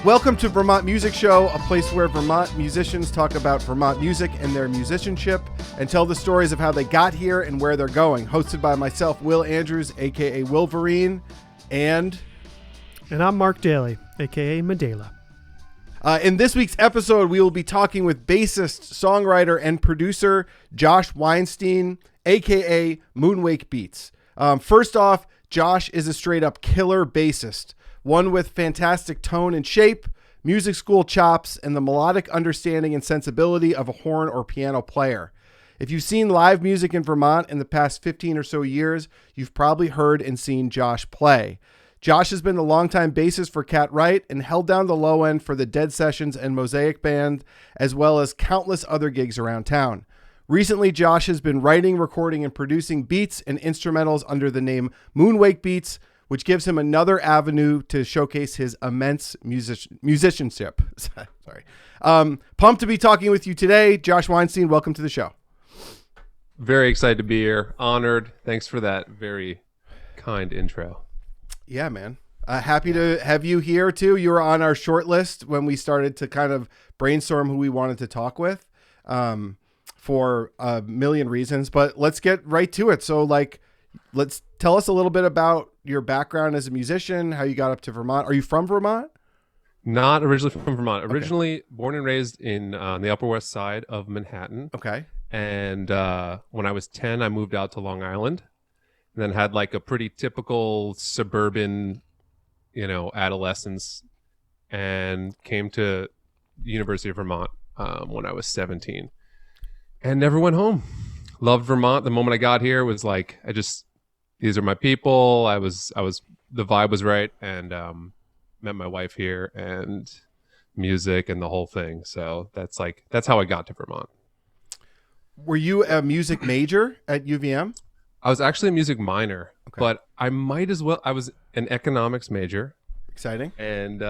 Welcome to Vermont Music Show, a place where Vermont musicians talk about Vermont music and their musicianship and tell the stories of how they got here and where they're going. Hosted by myself, Will Andrews, a.k.a. Wolverine, and I'm Mark Daly, a.k.a. Medela. In this week's episode, we will be talking with bassist, songwriter, and producer Josh Weinstein, a.k.a. Moonwake Beats. First off, Josh is a straight-up killer bassist, one with fantastic tone and shape, music school chops, and the melodic understanding and sensibility of a horn or piano player. If you've seen live music in Vermont in the past 15 or so years, you've probably heard and seen Josh play. Josh has been the longtime bassist for Cat Wright and held down the low end for the Dead Sessions and Mosaic Band, as well as countless other gigs around town. Recently, Josh has been writing, recording, and producing beats and instrumentals under the name Moonwake Beats, which gives him another avenue to showcase his immense musicianship. Sorry. Pumped to be talking with you today. Josh Weinstein, welcome to the show. Very excited to be here. Honored. Thanks for that very kind intro. Yeah, man. Happy to have you here, too. You were on our short list when we started to kind of brainstorm who we wanted to talk with. For a million reasons, but let's get right to it. So let's tell us a little bit about your background as a musician, how you got up to Vermont. Are you from Vermont? Not originally from Vermont. Originally born and raised in the Upper West Side of Manhattan. Okay. And when I was 10, I moved out to Long Island and then had like a pretty typical suburban, adolescence and came to University of Vermont when I was 17. And never went home. Loved Vermont. The moment I got here was like, these are my people. The vibe was right, and met my wife here, and music and the whole thing. So that's how I got to Vermont. Were you a music major at UVM? I was actually a music minor, but I might as well. I was an economics major. Exciting. And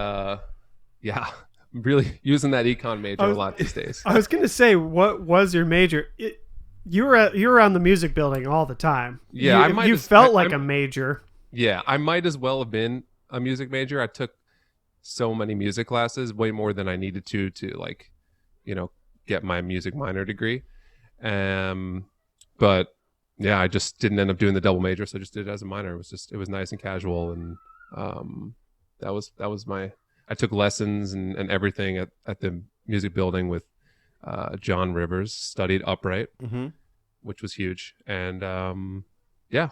yeah. Really using that econ major a lot these days. I was going to say, what was your major? You were on the music building all the time. Yeah, you felt like a major. Yeah, I might as well have been a music major. I took so many music classes, way more than I needed to get my music minor degree. But yeah, I just didn't end up doing the double major, so I just did it as a minor. It was nice and casual, and that was my. I took lessons and everything at the music building with John Rivers, studied upright, which was huge. And yeah.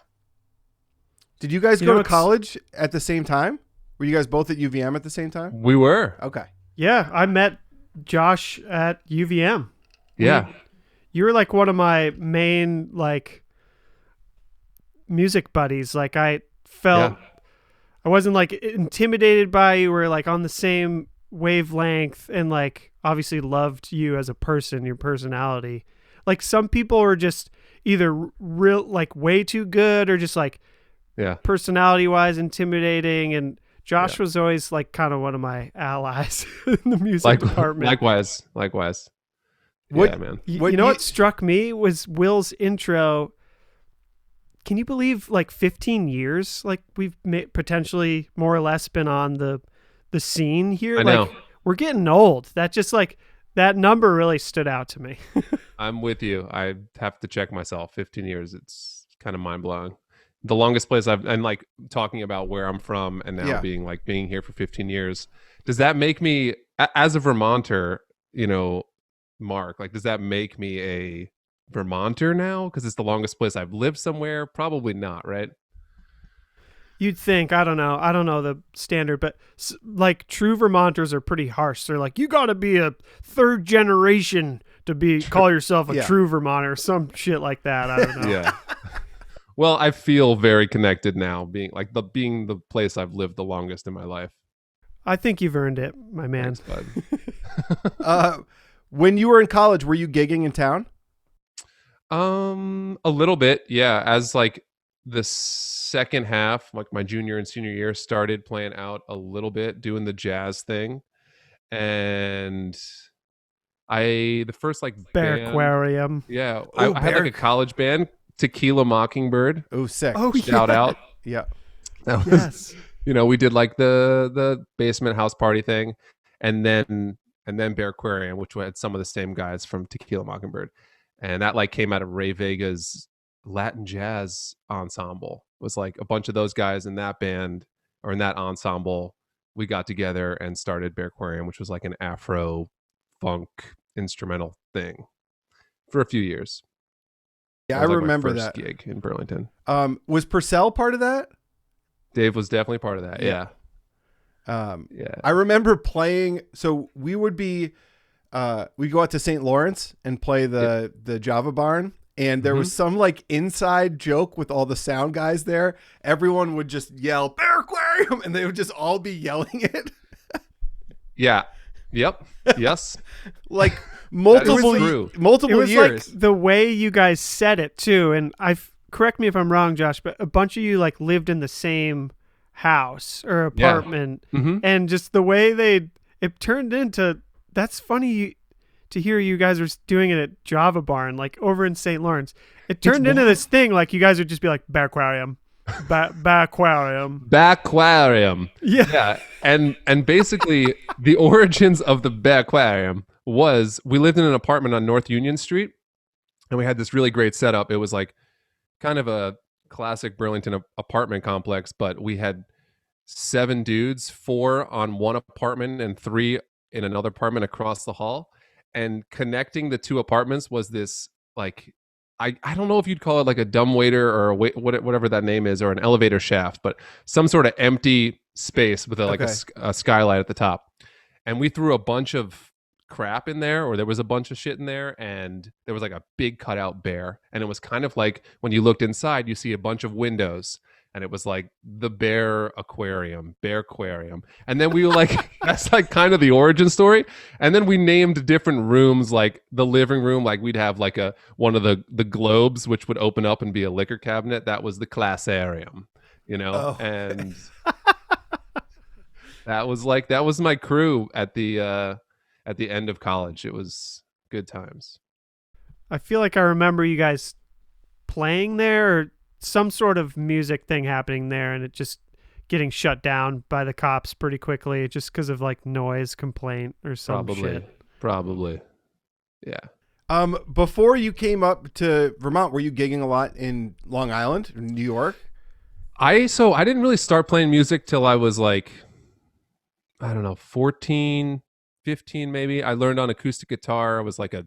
Did you guys go to college at the same time? Were you guys both at UVM at the same time? We were. Okay. Yeah, I met Josh at UVM. Yeah. You were like one of my main music buddies. Like I felt... Yeah. I wasn't intimidated by you. We're on the same wavelength and obviously loved you as a person, your personality. Some people are just either real way too good or just personality wise intimidating. And Josh was always kind of one of my allies in the music department. Likewise. Yeah, man. What struck me was Will's intro. Can you believe 15 years we've potentially more or less been on the scene here? I know. We're getting old. That just that number really stood out to me. I'm with you. I have to check myself. 15 years. It's kind of mind blowing. The longest place I'm talking about where I'm from and now being here for 15 years. Does that make me as a Vermonter, Mark, does that make me a Vermonter now because it's the longest place I've lived somewhere? Probably not, right? You'd think. I don't know the standard, but true Vermonters are pretty harsh. They're you got to be a third generation to call yourself a true Vermonter, some shit like that. I don't know. Yeah. Well, I feel very connected now, being the place I've lived the longest in my life. I think you've earned it, my man. Thanks, bud. When you were in college, were you gigging in town? A little bit, yeah. As the second half, my junior and senior year, started playing out a little bit, doing the jazz thing, and the first Bearquarium. Yeah, I had a college band, Tequila Mockingbird. Oh, sick! Oh, shout out. Yeah, That was, yes. We did like the basement house party thing, and then Bear Aquarium, which had some of the same guys from Tequila Mockingbird, and that like came out of Ray Vega's Latin jazz ensemble. It was like a bunch of those guys in that band or in that ensemble. We got together and started Bear Aquarium, which was like an Afro funk instrumental thing for a few years. Yeah, That was, I like, my remember first that. gig in Burlington. Was Purcell part of that? Dave was definitely part of that. Yeah. Yeah. I remember playing. So we would be, we'd go out to St. Lawrence and play the Java Barn. And there was some like inside joke with all the sound guys there. Everyone would just yell Bear Aquarium, and they would just all be yelling it. Yeah. Yep. Yes. Like multiple It was years. like the way you guys said it too, and correct me if I'm wrong, Josh, but a bunch of you like lived in the same house or apartment, and just the way it turned into. That's funny to hear you guys were doing it at Java Barn, like over in St. Lawrence. It turned into this thing, like you guys would just be like Baquarium, Baquarium, Baquarium. yeah. And basically the origins of the Baquarium was we lived in an apartment on North Union Street, and we had this really great setup. It was like kind of a classic Burlington apartment complex, but we had 7 dudes, 4 on one apartment and 3 in another apartment across the hall. And connecting the 2 apartments was this like I don't know if you'd call it like a dumbwaiter or whatever that name is, or an elevator shaft, but some sort of empty space with a skylight at the top. And we threw a bunch of crap in there, or there was a bunch of shit in there, and there was like a big cutout bear, and it was kind of like when you looked inside, you see a bunch of windows. And it was like the Bear Aquarium. And then we were like, that's like kind of the origin story. And then we named different rooms, like the living room, like we'd have like one of the globes, which would open up and be a liquor cabinet. That was the Classarium, and that was my crew at the end of college. It was good times. I feel like I remember you guys playing there, or some sort of music thing happening there, and it just getting shut down by the cops pretty quickly just because of like noise complaint or some shit. Probably. Yeah. Before you came up to Vermont, were you gigging a lot in Long Island, New York? I didn't really start playing music till I was like, I don't know, 14, 15 maybe. I learned on acoustic guitar. I was like a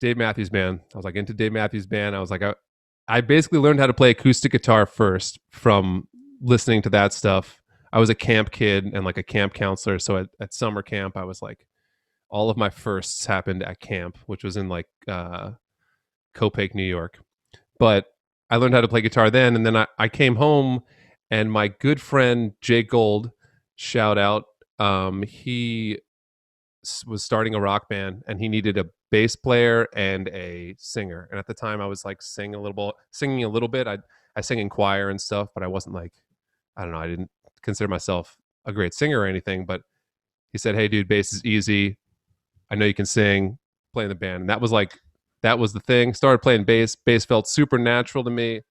Dave Matthews Band. I was like into Dave Matthews Band. I was like, I basically learned how to play acoustic guitar first from listening to that stuff. I was a camp kid and like a camp counselor. So at summer camp, I was like, all of my firsts happened at camp, which was in like Copake, New York. But I learned how to play guitar then. And then I came home, and my good friend, Jake Gold, shout out, he was starting a rock band, and he needed a bass player and a singer. And at the time I was like singing a little bit. I sang in choir and stuff, but I wasn't like, I don't know, I didn't consider myself a great singer or anything. But he said, hey dude, bass is easy. I know you can sing, play in the band. And that was the thing. Started playing bass. Bass felt super natural to me.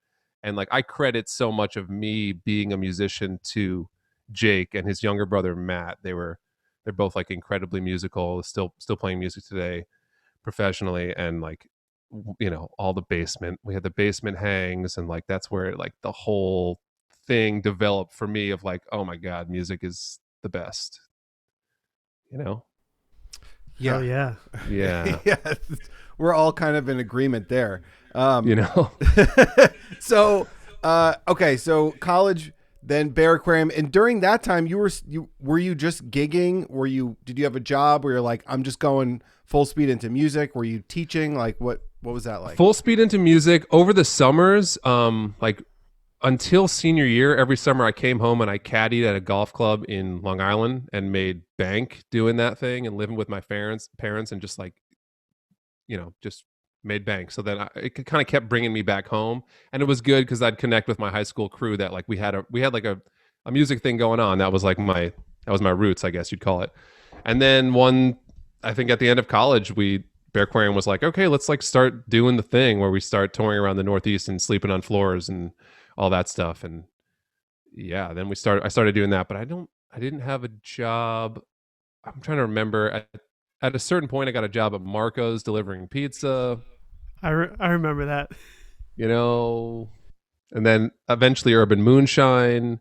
And like I credit so much of me being a musician to Jake and his younger brother Matt. They're both like incredibly musical, still playing music today professionally. And like, all the basement, we had the basement hangs, and like that's where like the whole thing developed for me of like, oh my god, music is the best. Yeah. Yeah. Yeah. We're all kind of in agreement there. So okay, so college, then Bear Aquarium, and during that time were you just gigging? Did you have a job where you're like, I'm just going full speed into music? Were you teaching? Like what was that like? Full speed into music over the summers. Like until senior year, every summer I came home and I caddied at a golf club in Long Island and made bank doing that thing and living with my parents and just like, just made bank. So then it kind of kept bringing me back home, and it was good because I'd connect with my high school crew that like we had like a music thing going on. That was my roots, I guess you'd call it. And then I think at the end of college, Bear Aquarium was like, okay, let's like start doing the thing where we start touring around the Northeast and sleeping on floors and all that stuff. And yeah, then I started doing that, but I didn't have a job. I'm trying to remember. At a certain point, I got a job at Marco's delivering pizza, I remember that. you know, and then eventually Urban Moonshine.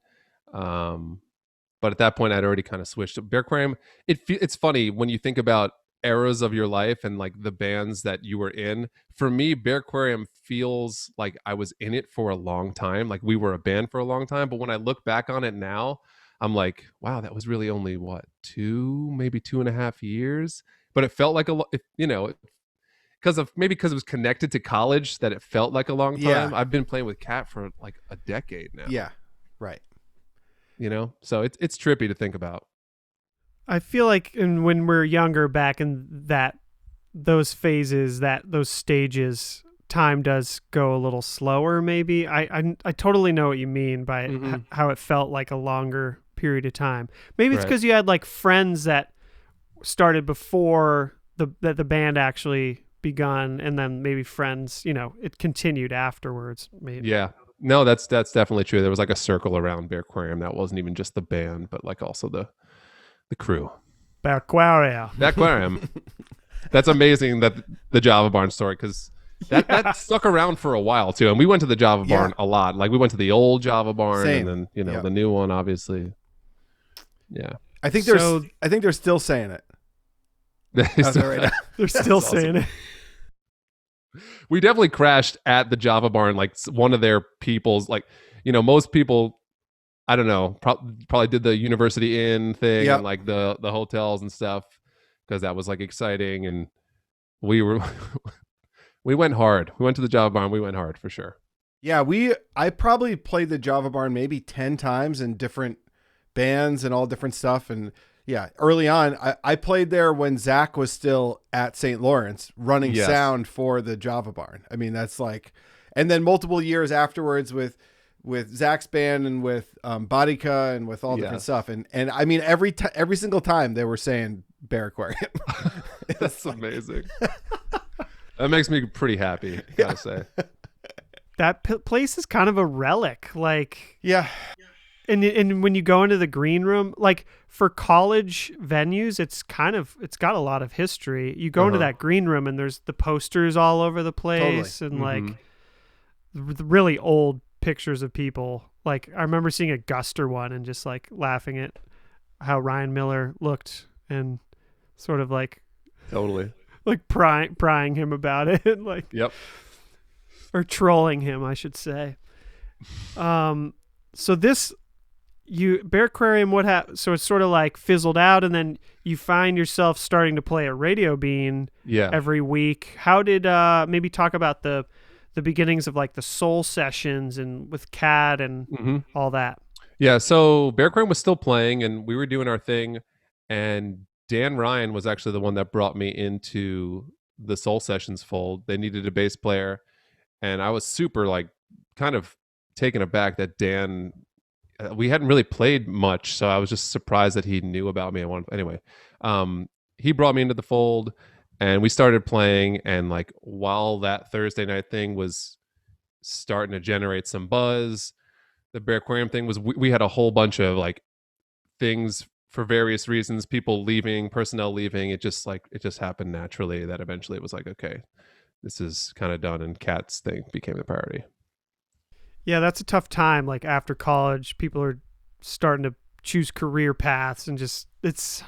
But at that point, I'd already kind of switched to Bearquarium. It's funny when you think about eras of your life and like the bands that you were in. For me, Bearquarium feels like I was in it for a long time. Like we were a band for a long time. But when I look back on it now, I'm like, wow, that was really only what, maybe 2.5 years. But it felt like because it was connected to college that it felt like a long time. Yeah. I've been playing with Cat for like a decade now. Yeah. Right. So it's trippy to think about. I feel like when we're younger, back in those phases, those stages, time does go a little slower. Maybe I totally know what you mean by how it felt like a longer period of time. Maybe it's because you had like friends that started before the band actually begun, and then maybe friends, it continued afterwards. Maybe. Yeah. No, that's definitely true. There was like a circle around Bearquarium that wasn't even just the band, but like also the crew. Bearquarium. That's amazing, that the Java Barn story, because that stuck around for a while too. And we went to the Java Barn a lot. Like we went to the old Java Barn. Same. And then the new one, obviously. Yeah. I think they're still saying it. They're still saying it. We definitely crashed at the Java Barn, like one of their people's, like, most people, I don't know, probably did the University Inn thing and like the hotels and stuff, because that was like exciting. And we went hard. We went to the Java Barn. We went hard for sure. Yeah, I probably played the Java Barn maybe 10 times in different bands and all different stuff. And yeah, early on, I played there when Zach was still at St. Lawrence running sound for the Java Barn. I mean, that's like, and then multiple years afterwards with Zach's band and with Bodica and with all different stuff. And I mean, every single time they were saying Bearquarium. That's amazing. That makes me pretty happy, gotta say. That place is kind of a relic. Like, yeah. And when you go into the green room, like for college venues, it's got a lot of history. You go into that green room and there's the posters all over the place, and like the really old pictures of people. Like I remember seeing a Guster one and just like laughing at how Ryan Miller looked and sort of like totally like prying him about it, like or trolling him, I should say. So this. Bearquarium, so it's sort of like fizzled out, and then you find yourself starting to play at Radio Bean every week. How did maybe talk about the beginnings of like the soul sessions and with Cad and all that? Yeah, so Bearquarium was still playing and we were doing our thing, and Dan Ryan was actually the one that brought me into the soul sessions fold. They needed a bass player, and I was super like kind of taken aback that Dan, we hadn't really played much, so I was just surprised that he knew about me. He brought me into the fold, and we started playing. And like while that Thursday night thing was starting to generate some buzz, the Bearquarium thing was, we had a whole bunch of like things for various reasons, people leaving, personnel leaving. It just happened naturally that eventually it was like, okay, this is kind of done, and Cat's thing became the priority. Yeah, that's a tough time. Like after college, people are starting to choose career paths, and that's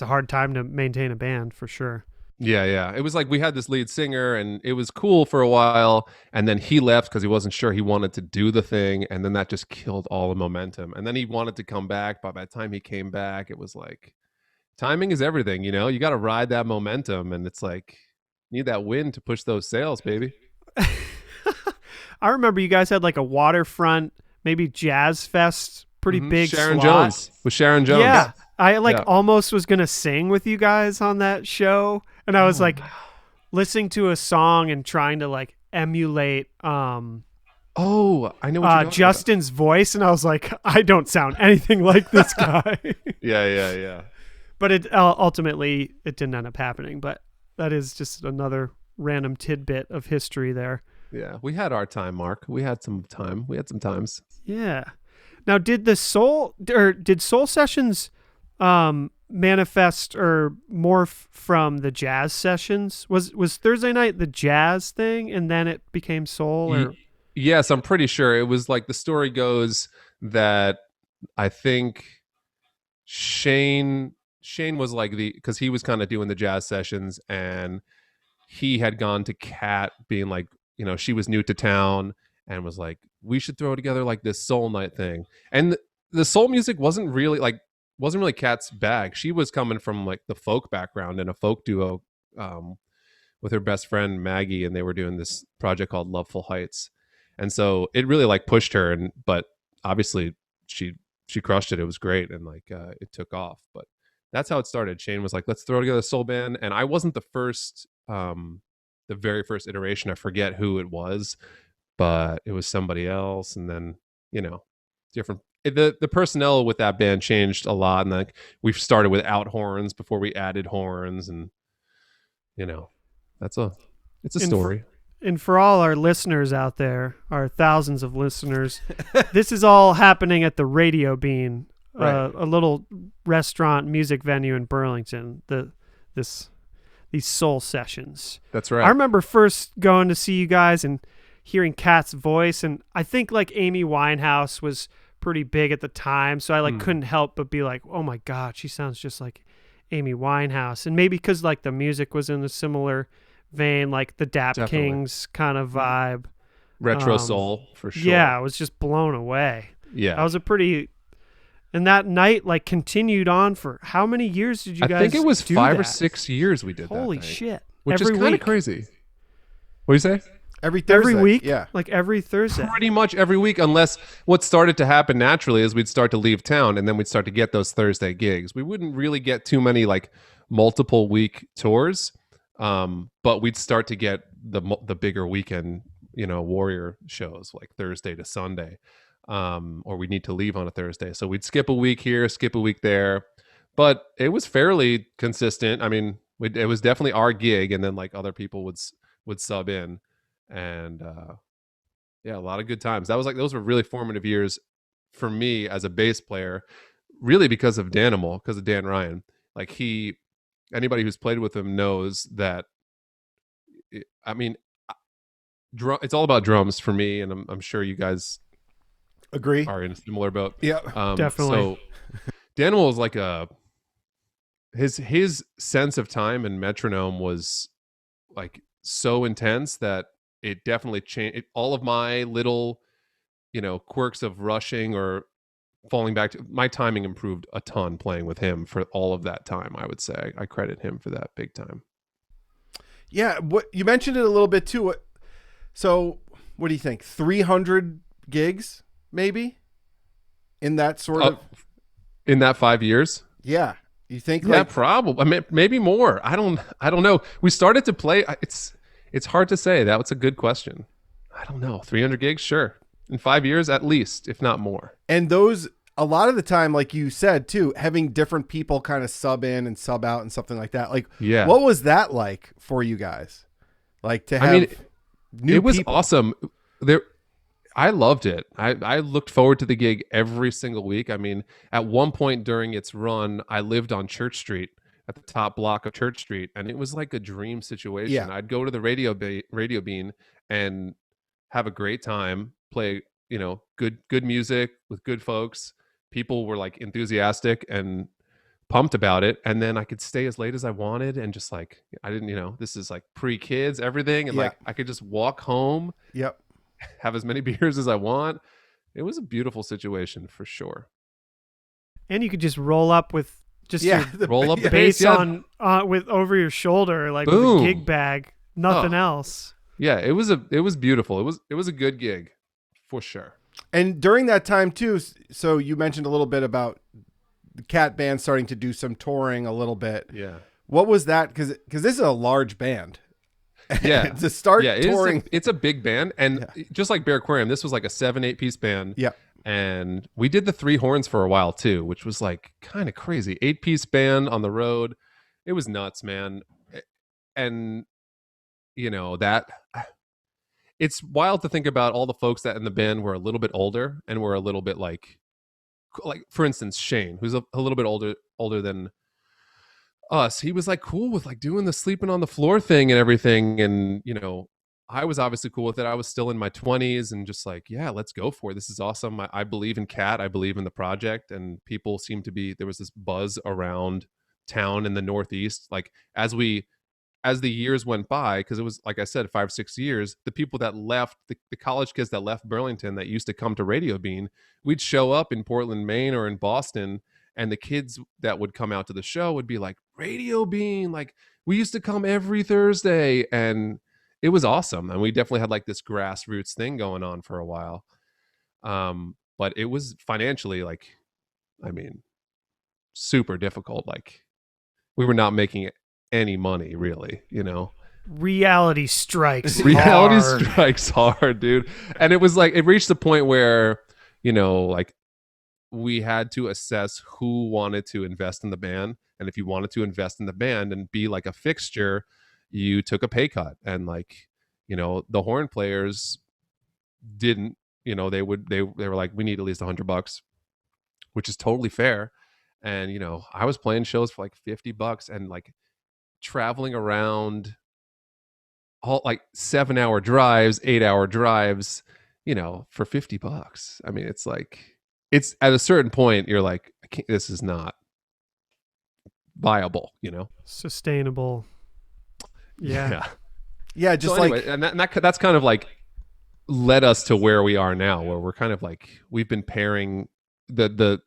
a hard time to maintain a band for sure. Yeah. It was like we had this lead singer, and it was cool for a while, and then he left because he wasn't sure he wanted to do the thing, and then that just killed all the momentum. And then he wanted to come back, but by the time he came back, it was like timing is everything. You got to ride that momentum, and it's like need that wind to push those sails, baby. I remember you guys had like a waterfront, maybe jazz fest, pretty big Sharon slot. Jones. With Sharon Jones. Yeah. I almost was going to sing with you guys on that show. And I was like listening to a song and trying to like emulate I know what Justin's voice. And I was like, I don't sound anything like this guy. Yeah. But it ultimately it didn't end up happening. But that is just another random tidbit of history there. Yeah, we had our time, Mark. We had some time. We had some times. Yeah. Now, did Soul Sessions manifest or morph from the jazz sessions? Was Thursday night the jazz thing, and then it became soul? Or Yes, I'm pretty sure it was like the story goes that I think Shane was like because he was kind of doing the jazz sessions, and he had gone to Kat being like, she was new to town and was like, we should throw together like this soul night thing. And the soul music wasn't really Kat's bag. She was coming from like the folk background in a folk duo with her best friend Maggie, and they were doing this project called Loveful Heights. And so it really like pushed her, but obviously she crushed it. It was great, and like it took off. But that's how it started. Shane was like, let's throw together a soul band. And I wasn't the very first iteration. I forget who it was, but it was somebody else. And then, different. The personnel with that band changed a lot. And like we started without horns before we added horns. And, it's a story. And for all our listeners out there, our thousands of listeners, this is all happening at the Radio Bean, Right. a little restaurant music venue in Burlington. These soul sessions. That's right. I remember first going to see you guys and hearing Kat's voice, and I think like Amy Winehouse was pretty big at the time, so I couldn't help but be like, oh my God, she sounds just like Amy Winehouse. And maybe because like the music was in a similar vein, like the Dap Definitely. Kings kind of vibe. Retro soul for sure. Yeah, I was just blown away. Yeah. I was and that night like continued on for how many years did you guys I think it was do 5 or that? 6 years we did that. Holy night, shit. Which Every is kind of week. crazy. What do you say? Every Thursday. Every week? Yeah. Like every Thursday. Pretty much every week, unless what started to happen naturally is we'd start to leave town, and then we'd start to get those Thursday gigs. We wouldn't really get too many like multiple week tours, but we'd start to get the bigger weekend, warrior shows like Thursday to Sunday, or we need to leave on a Thursday, so we'd skip a week here, skip a week there, but it was fairly consistent. I mean, it was definitely our gig, and then like other people would sub in. And yeah, a lot of good times. Those were really formative years for me as a bass player, really because of Danimal, because of Dan Ryan. Like anybody who's played with him knows that. I mean, it's all about drums for me, and I'm sure you guys Agree. are in a similar boat. Yeah. Definitely. So Danimal was like his sense of time and metronome was like so intense that it definitely changed all of my little, quirks of rushing or falling back to my timing improved a ton playing with him for all of that time. I would say I credit him for that big time. Yeah. What you mentioned it a little bit too. So what do you think? 300 gigs maybe in that sort of, in that 5 years. yeah. You think Yeah, like, probably. I mean, maybe more. I don't know. We started to play. It's hard to say. That was a good question. I don't know. 300 gigs, sure. In 5 years, at least, if not more. and those, a lot of the time, like you said too, having different people kind of sub in and sub out and something like that. Like, Yeah. what was that like for you guys? Like to have I mean, new it was people. awesome. I loved it. I looked forward to the gig every single week. I mean, at one point during its run, I lived on Church Street at the top block of Church Street, and it was like a dream situation. Yeah. I'd go to the Radio Bean and have a great time, play, good music with good folks. People were like enthusiastic and pumped about it, and then I could stay as late as I wanted, and just like I didn't, this is like pre-kids, everything, and Yeah. like I could just walk home, Yep. have as many beers as I want. It was a beautiful situation for sure. And you could just roll up with just Yeah. your Roll up the bass bass, yeah. on with over your shoulder, like with Boom. a gig bag, nothing Oh. else. Yeah, it was beautiful. It was a good gig for sure. And during that time too, so you mentioned a little bit about the Cat Band starting to do some touring a little bit. Yeah. What was that? Because this is a large band. Yeah. To start Yeah, touring. it's a big band, and just like Bear Aquarium, this was like a 7-8 piece band. Yeah. And we did the 3 horns for a while too, which was like kind of crazy. 8-piece band on the road. It was nuts, man. And that it's wild to think about all the folks that in the band were a little bit older and were a little bit like like for instance, Shane, who's a little bit older than us, he was like cool with like doing the sleeping on the floor thing and everything. And, you know, I was obviously cool with it. I was still in my 20s and just like, yeah, let's go for it. This is awesome. I believe in Cat. I believe in the project. And people seem to be, there was this buzz around town in the Northeast. Like as the years went by, because it was, like I said, 5-6 years, the people that left, the college kids that left Burlington that used to come to Radio Bean, we'd show up in Portland, Maine or in Boston, and the kids that would come out to the show would be like, Radio Bean, like we used to come every Thursday. And it was awesome. And we definitely had like this grassroots thing going on for a while. But it was financially like, I mean, super difficult. Like we were not making any money really, you know. Reality strikes Reality hard. strikes hard, dude. And it was like, it reached the point where, you know, like we had to assess who wanted to invest in the band. And if you wanted to invest in the band and be like a fixture, you took a pay cut. And like, you know, the horn players didn't, you know, they were like, we need at least $100, which is totally fair. And, you know, I was playing shows for like $50 and like traveling around all like 7-hour drives, 8-hour drives, you know, for $50. I mean, it's like, it's at a certain point, you're like, this is not viable, you know? Sustainable. Yeah. Yeah, just So anyway, like and that's kind of like led us to where we are now, where we're kind of like, we've been pairing the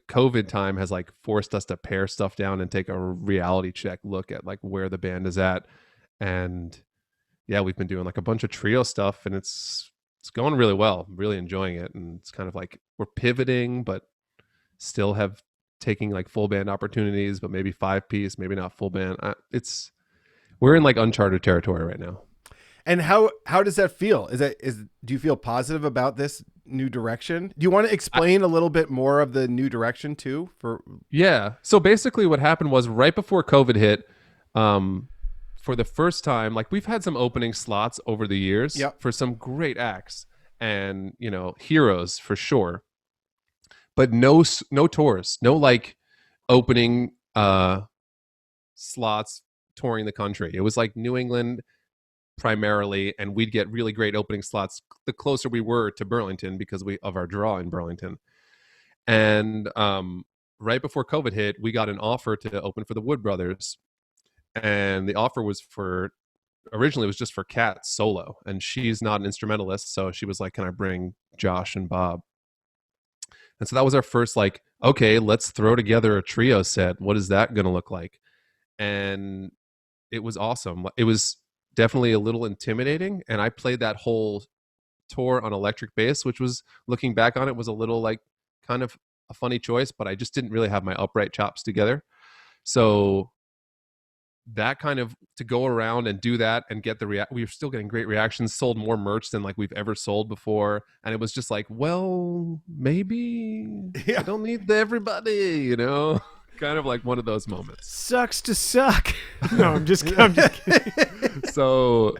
COVID time has like forced us to pare stuff down and take a reality check look at like where the band is at. And yeah, we've been doing like a bunch of trio stuff and it's going really well. I'm really enjoying it. And it's kind of like we're pivoting, but still have taking like full band opportunities, but maybe 5-piece, maybe not full band. We're in like uncharted territory right now. And how does that feel? Do you feel positive about this new direction? Do you want to explain a little bit more of the new direction too? Yeah. So basically what happened was right before COVID hit, for the first time, like we've had some opening slots over the years for some great acts and, you know, heroes for sure, but no tours, no like opening slots touring the country. It was like New England primarily, and we'd get really great opening slots the closer we were to Burlington because of our draw in Burlington. And right before COVID hit, we got an offer to open for the Wood Brothers, and the offer was originally it was just for Kat solo, and she's not an instrumentalist, so she was like, can I bring Josh and Bob? And so that was our first like, okay, let's throw together a trio set. What is that going to look like? And it was awesome. It was definitely a little intimidating, and I played that whole tour on electric bass, which was, looking back on it, was a little like kind of a funny choice, but I just didn't really have my upright chops together. So that kind of, to go around and do that and get we were still getting great reactions, sold more merch than like we've ever sold before, and it was just like, well, maybe I don't need everybody, you know. Kind of like one of those moments. Sucks to suck. No, I'm just kidding. So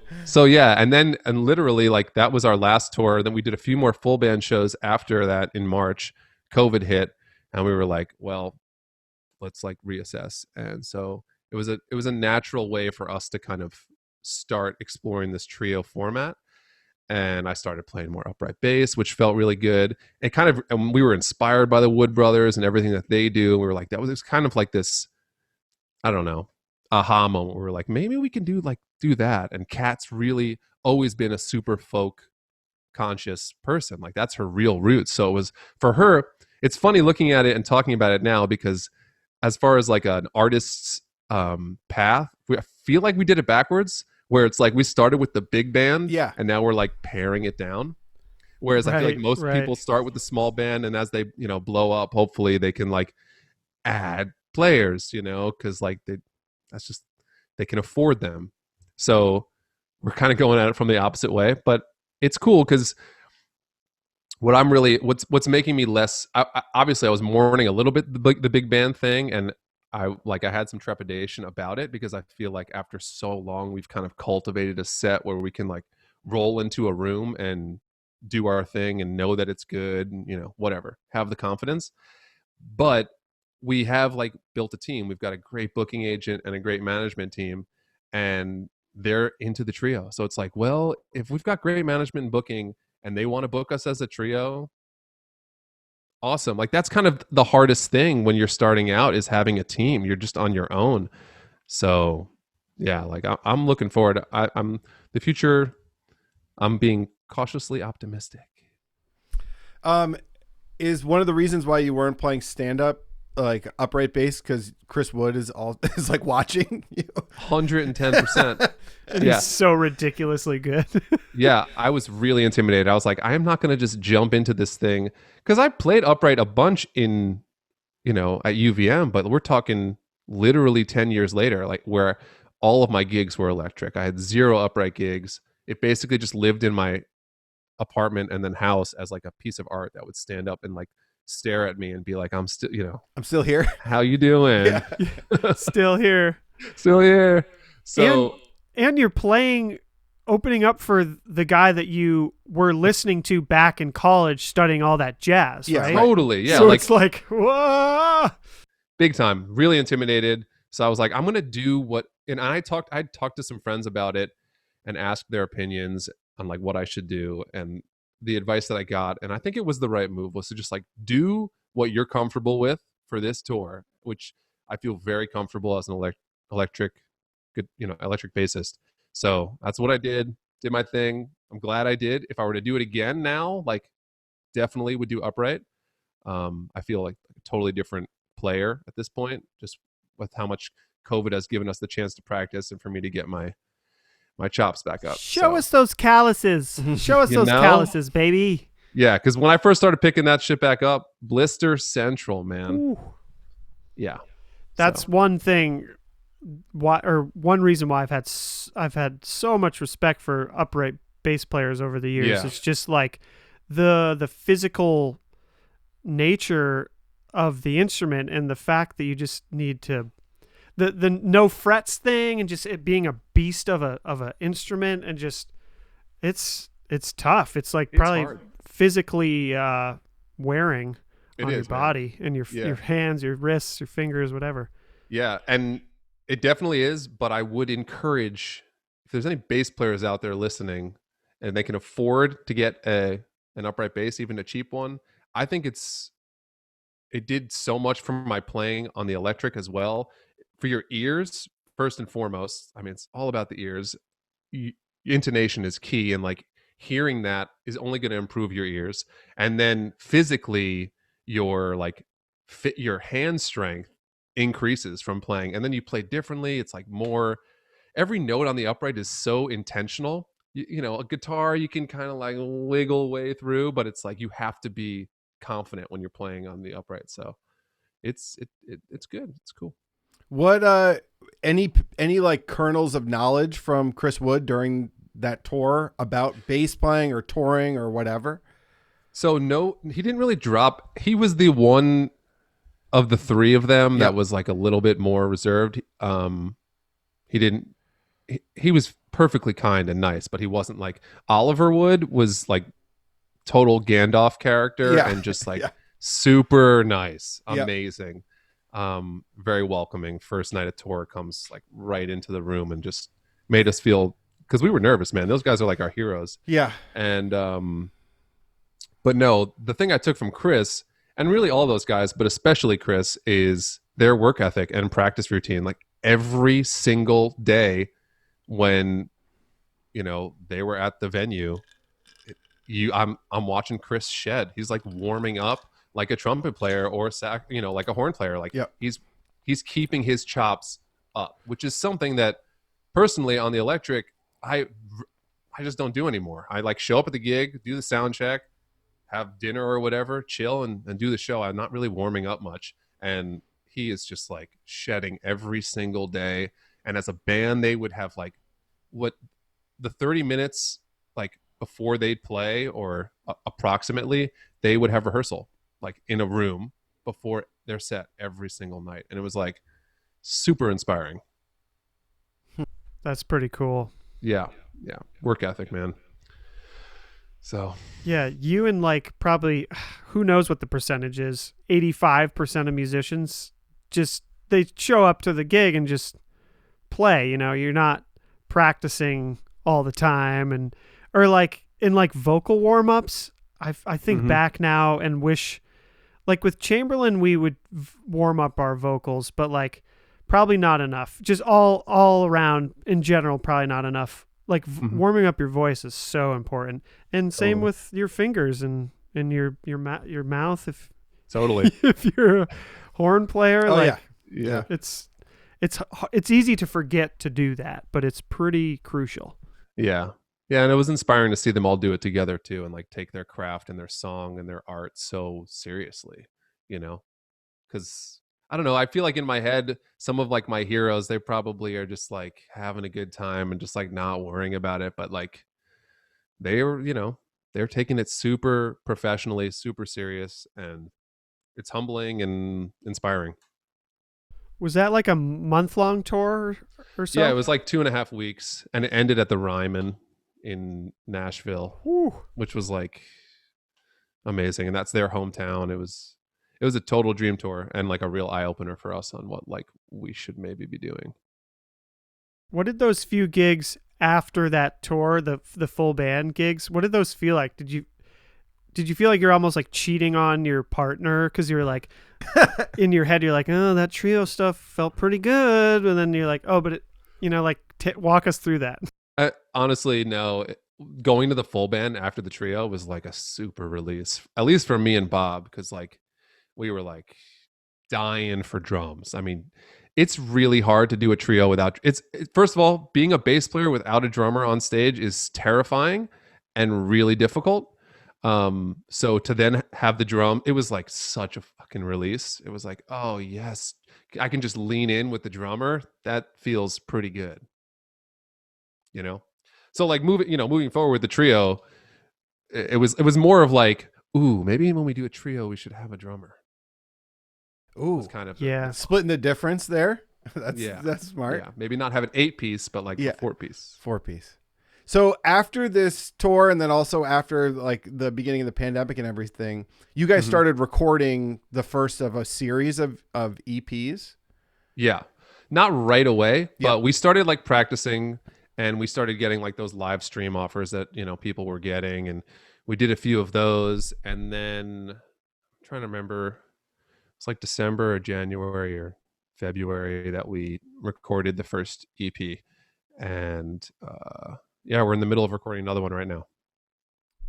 yeah, and literally like that was our last tour. Then we did a few more full band shows after that in March. COVID hit, and we were like, well, let's like reassess. And so it was a natural way for us to kind of start exploring this trio format. And I started playing more upright bass, which felt really good. And we were inspired by the Wood Brothers and everything that they do. And we were like, it was kind of like this, I don't know, aha moment where we were like, maybe we can do that. And Kat's really always been a super folk conscious person. Like that's her real roots. So it was, for her, it's funny looking at it and talking about it now, because as far as like an artist's path, I feel like we did it backwards, where it's like we started with the big band, and now we're like paring it down. Whereas I feel like most people start with the small band, and as they, you know, blow up, hopefully they can like add players, you know, because like they can afford them. So we're kind of going at it from the opposite way, but it's cool because what's making me less, obviously I was mourning a little bit the big band thing, and I had some trepidation about it, because I feel like after so long we've kind of cultivated a set where we can like roll into a room and do our thing and know that it's good and, you know, whatever, have the confidence. but we have like built a team. We've got a great booking agent and a great management team, and they're into the trio. So it's like, well, if we've got great management and booking and they want to book us as a trio, awesome. Like that's kind of the hardest thing when you're starting out, is having a team. You're just on your own. So yeah, like I'm looking forward. I'm the future. I'm being cautiously optimistic. Is one of the reasons why you weren't playing stand up, like upright bass, because Chris Wood is like watching you? 110%. And Yeah. he's so ridiculously good. Yeah, I was really intimidated. I was like, I am not going to just jump into this thing, because I played upright a bunch in, at UVM, but we're talking literally 10 years later, like where all of my gigs were electric. I had 0 upright gigs. It basically just lived in my apartment and then house as like a piece of art that would stand up and like stare at me and be like, I'm still, I'm still here. how you doing? Yeah. Still here. Still here. So And you're playing, opening up for the guy that you were listening to back in college studying all that jazz, Yeah, right? totally. Yeah. So like it's like, whoa. big time, really intimidated. So I was like, I'm going to do what, and I'd talked to some friends about it and asked their opinions on like what I should do. And the advice that I got, and I think it was the right move, was to just like do what you're comfortable with for this tour, which I feel very comfortable as an electric bassist. So that's what I did my thing. I'm glad I did. If I were to do it again now, like definitely would do upright. I feel like a totally different player at this point, just with how much COVID has given us the chance to practice and for me to get my chops back up. Show us those calluses. Show us those calluses, baby. Yeah, because when I first started picking that shit back up, blister central, man. Ooh. Yeah, That's one thing. One reason why I've had so much respect for upright bass players over the years. Yeah. It's just like the physical nature of the instrument, and the fact that you just need to the no frets thing, and just it being a beast of a instrument, and just it's tough. It's like probably hard. physically wearing on your man. body and your hands, your wrists, your fingers, whatever. Yeah, and it definitely is, but I would encourage, if there's any bass players out there listening and they can afford to get an upright bass, even a cheap one, I think it did so much for my playing on the electric as well. For your ears, first and foremost, I mean, it's all about the ears. Intonation is key, and like hearing that is only going to improve your ears. And then physically, your your hand strength increases from playing, and then you play differently. It's like more, every note on the upright is so intentional. A guitar you can kind of like wiggle way through, but it's like you have to be confident when you're playing on the upright. So it's good. It's cool. What any like kernels of knowledge from Chris Wood during that tour about bass playing or touring or whatever? So no, he didn't really drop. He was the one of the 3 of them that was like a little bit more reserved. He was perfectly kind and nice, but he wasn't like Oliver Wood was like total Gandalf character and just like super nice, amazing, very welcoming. First night of tour, comes like right into the room and just made us feel, because we were nervous, man. Those guys are like our heroes. Yeah. And but no, the thing I took from Chris, and really all those guys, but especially Chris, is their work ethic and practice routine. Like every single day when they were at the venue, I'm watching Chris shed. He's like warming up like a trumpet player or like a horn player. Like he's keeping his chops up, which is something that personally on the electric I just don't do anymore. I like show up at the gig, do the sound check, have dinner or whatever, chill and do the show. I'm not really warming up much. And he is just like shedding every single day. And as a band, they would have like the 30 minutes like before they'd play, or approximately, they would have rehearsal like in a room before their set every single night. And it was like super inspiring. That's pretty cool. Yeah. Work ethic, man. So Yeah, you and like probably who knows what the percentage is. 85% of musicians just they show up to the gig and just play, you know, you're not practicing all the time and or like in like vocal warm-ups, I think Mhm. back now and wish like with Chamberlain we would warm up our vocals, but like probably not enough. Just all around in general probably not enough. Like Mhm. warming up your voice is so important. And same Totally. with your fingers and your mouth if Totally. if you're a horn player Oh like yeah. Yeah. it's easy to forget to do that, but it's pretty crucial. Yeah. Yeah, and it was inspiring to see them all do it together too, and like take their craft and their song and their art so seriously, you know? Because I don't know, I feel like in my head, some of like my heroes, they probably are just like having a good time and just like not worrying about it, but like they were, they're taking it super professionally, super serious, and it's humbling and inspiring. Was that like a month-long tour or so? Yeah, it was like 2.5 weeks, and it ended at the Ryman in Nashville, Whew. which was like amazing, and that's their hometown. It was a total dream tour and like a real eye opener for us on what like we should maybe be doing. What did those few gigs after that tour, the full band gigs, what did those feel like? Did you feel like you're almost like cheating on your partner because you're like in your head you're like, oh, that trio stuff felt pretty good, and then you're like, oh, but it, like walk us through that. Honestly, no. Going to the full band after the trio was like a super release, at least for me and Bob, because like we were like dying for drums. I mean, it's really hard to do a trio without first of all, being a bass player without a drummer on stage is terrifying and really difficult. So to then have the drum, it was like such a fucking release. It was like, oh yes, I can just lean in with the drummer. That feels pretty good. So like moving forward with the trio, it was more of like, ooh, maybe when we do a trio we should have a drummer. It Ooh, was kind of Yeah. splitting the difference there. That's Yeah. that's smart. Yeah, maybe not have an 8-piece, but like Yeah. a 4-piece. 4-piece. So after this tour, and then also after like the beginning of the pandemic and everything, you guys Mhm. started recording the first of a series of EPs. Yeah, not right away, Yeah. but we started like practicing, and we started getting like those live stream offers that people were getting, and we did a few of those, and then I'm trying to remember, it's like December or January or February that we recorded the first EP, and yeah, we're in the middle of recording another one right now.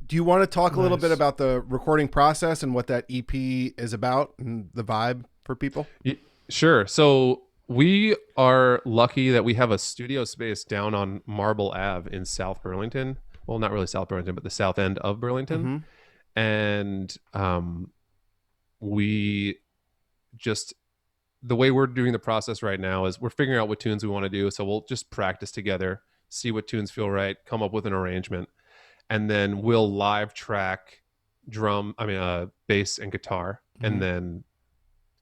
Do you want to talk a little Nice. bit about the recording process and what that EP is about and the vibe for people? Sure. So we are lucky that we have a studio space down on Marble Ave in South Burlington. Well, not really South Burlington, but the south end of Burlington. Mhm. And we just, the way we're doing the process right now is we're figuring out what tunes we want to do. So we'll just practice together, see what tunes feel right, come up with an arrangement, and then we'll live track bass and guitar, Mhm. and then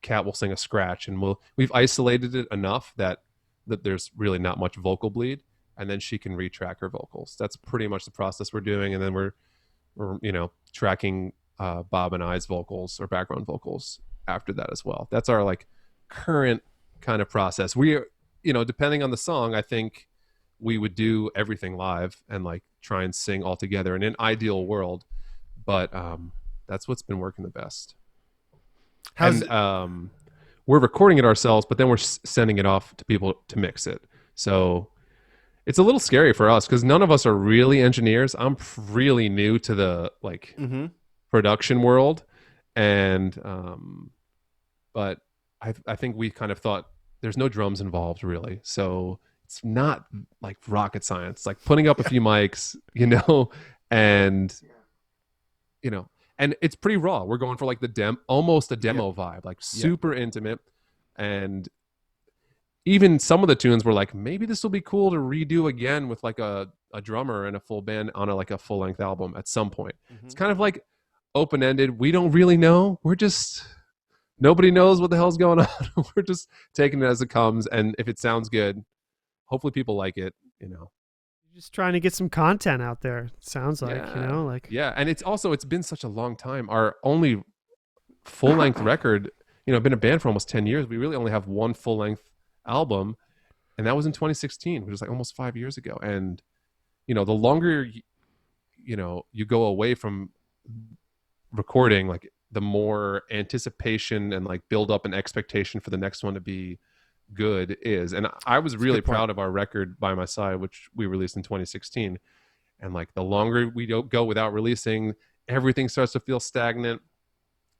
Kat will sing a scratch, and we've isolated it enough that there's really not much vocal bleed, and then she can retrack her vocals. That's pretty much the process we're doing, and then we're tracking Bob and I's vocals or background vocals after that as well. That's our like current kind of process. We are, depending on the song, I think we would do everything live and like try and sing all together in an ideal world, but that's what's been working the best. How's And we're recording it ourselves, but then we're sending it off to people to mix it. So it's a little scary for us because none of us are really engineers. I'm really new to the like Mhm. production world, and but I think we kind of thought there's no drums involved really, so it's not like rocket science. Like putting up a few mics, and and it's pretty raw. We're going for like almost a demo vibe, like super intimate. And even some of the tunes were like, maybe this will be cool to redo again with like a drummer and a full band on like a full length album at some point. It's kind of like open ended. We don't really know. Nobody knows what the hell's going on. We're just taking it as it comes. And if it sounds good, hopefully people like it. Did Just trying to get some content out there. Sounds like, Yeah. like Yeah, and it's been such a long time. Our only full length record, I've been a band for almost 10 years. We really only have one full length album, and that was in 2016, which is like almost 5 years ago. And the longer you go away from recording, like the more anticipation and like build up an expectation for the next one to be good is. And I was really proud of our record By My Side, which we released in 2016. And like the longer we don't go without releasing, everything starts to feel stagnant.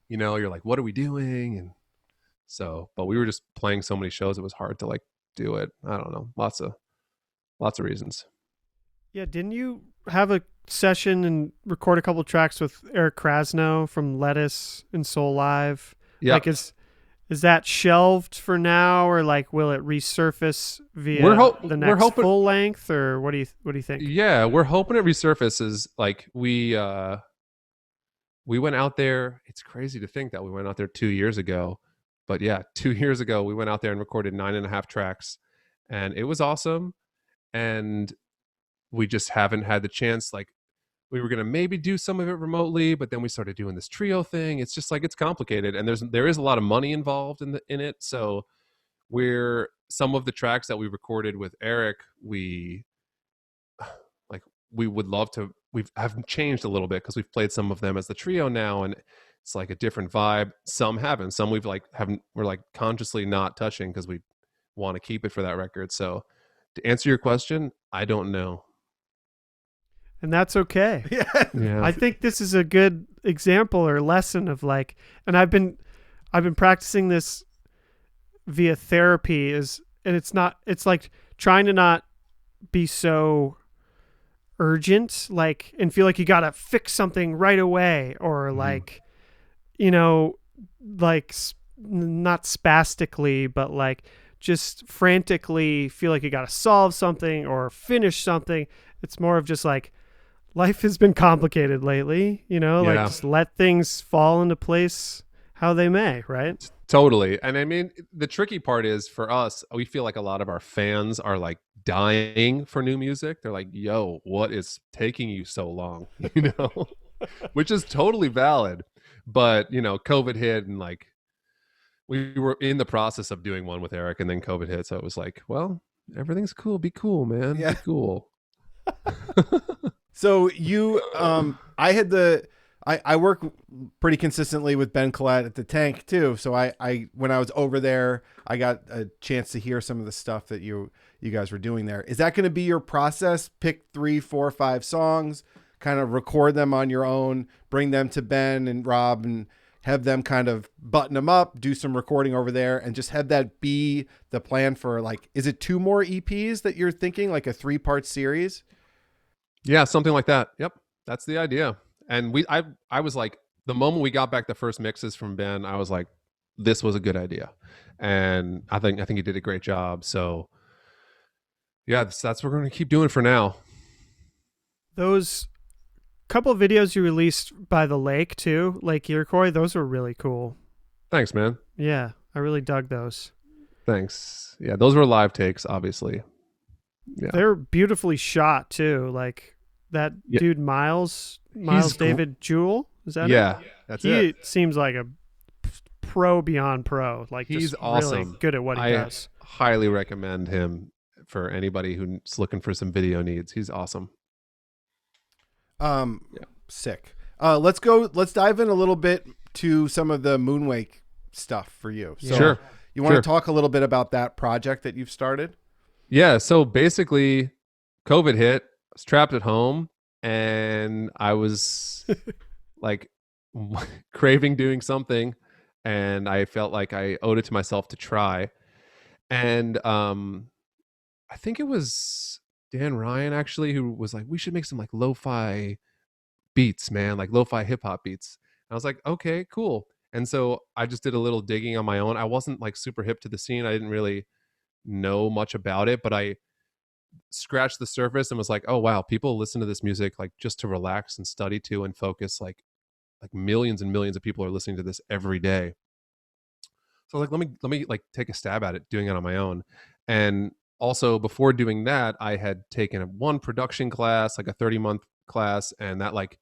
You're like, what are we doing? And so, but we were just playing so many shows, it was hard to like do it. I don't know, lots of reasons. Yeah, didn't you have a session and record a couple tracks with Eric Krasno from Lettuce and Soul Live? Yeah. Like, is that shelved for now, or like will it resurface via the next full length, or what do you think? Yeah, we're hoping it resurfaces. Like we went out there. It's crazy to think that we went out there 2 years ago, but yeah, 2 years ago we went out there and recorded 9.5 tracks, and it was awesome. And we just haven't had the chance. Like we were gonna maybe do some of it remotely, but then we started doing this trio thing. It's just like it's complicated, and there is a lot of money involved in it. So some of the tracks that we recorded with Eric, we would love to. Have changed a little bit because we've played some of them as the trio now, and it's like a different vibe. Some haven't. Some we're like consciously not touching because we want to keep it for that record. So to answer your question, I don't know. And that's okay. Yeah. I think this is a good example or lesson of like, and I've been practicing this via therapy and it's like trying to not be so urgent, like, and feel like you got to fix something right away, or like, like not spastically, but like just frantically feel like you got to solve something or finish something. It's more of just like, life has been complicated lately, like just let things fall into place how they may, right? Totally. And I mean, the tricky part is for us, we feel like a lot of our fans are like dying for new music. They're like, yo, what is taking you so long? Which is totally valid. But, COVID hit, and like we were in the process of doing one with Eric, and then COVID hit. So it was like, well, everything's cool. Be cool, man. Yeah. Be cool. So you, I work pretty consistently with Ben Collette at the Tank too. So I when I was over there, I got a chance to hear some of the stuff that you guys were doing there. Is that going to be your process? Pick 3, 4, 5 songs, kind of record them on your own, bring them to Ben and Rob, and have them kind of button them up, do some recording over there, and just have that be the plan for, like, is it 2 more EPs that you're thinking, like a 3-part series? Yeah, something like that. Yep. That's the idea. And I was like, the moment we got back the first mixes from Ben, I was like, this was a good idea. And I think he did a great job. So yeah, that's what we're going to keep doing for now. Those couple of videos you released by the lake too, Lake Iroquois, those were really cool. Thanks, man. Yeah, I really dug those. Thanks. Yeah, those were live takes, obviously. Yeah. They're beautifully shot too. Like that dude Miles David Jewell, is that it? That's it. He seems like a pro beyond pro. Like he's just awesome. Really good at what he does. Highly recommend him for anybody who's looking for some video needs. He's awesome. Sick. Let's dive in a little bit to some of the Moonwake stuff for you. So sure. You want to talk a little bit about that project that you've started? Yeah. So basically COVID hit, I was trapped at home, and I was like craving doing something, and I felt like I owed it to myself to try. And I think it was Dan Ryan actually who was like, we should make some like lo-fi beats, man, like lo-fi hip hop beats. And I was like, okay, cool. And so I just did a little digging on my own. I wasn't like super hip to the scene. I didn't really know much about it, but I scratched the surface and was like, oh wow, people listen to this music like just to relax and study to and focus. Like millions and millions of people are listening to this every day. So like let me like take a stab at it, doing it on my own. And also before doing that, I had taken one production class, like a 30-month class, and that like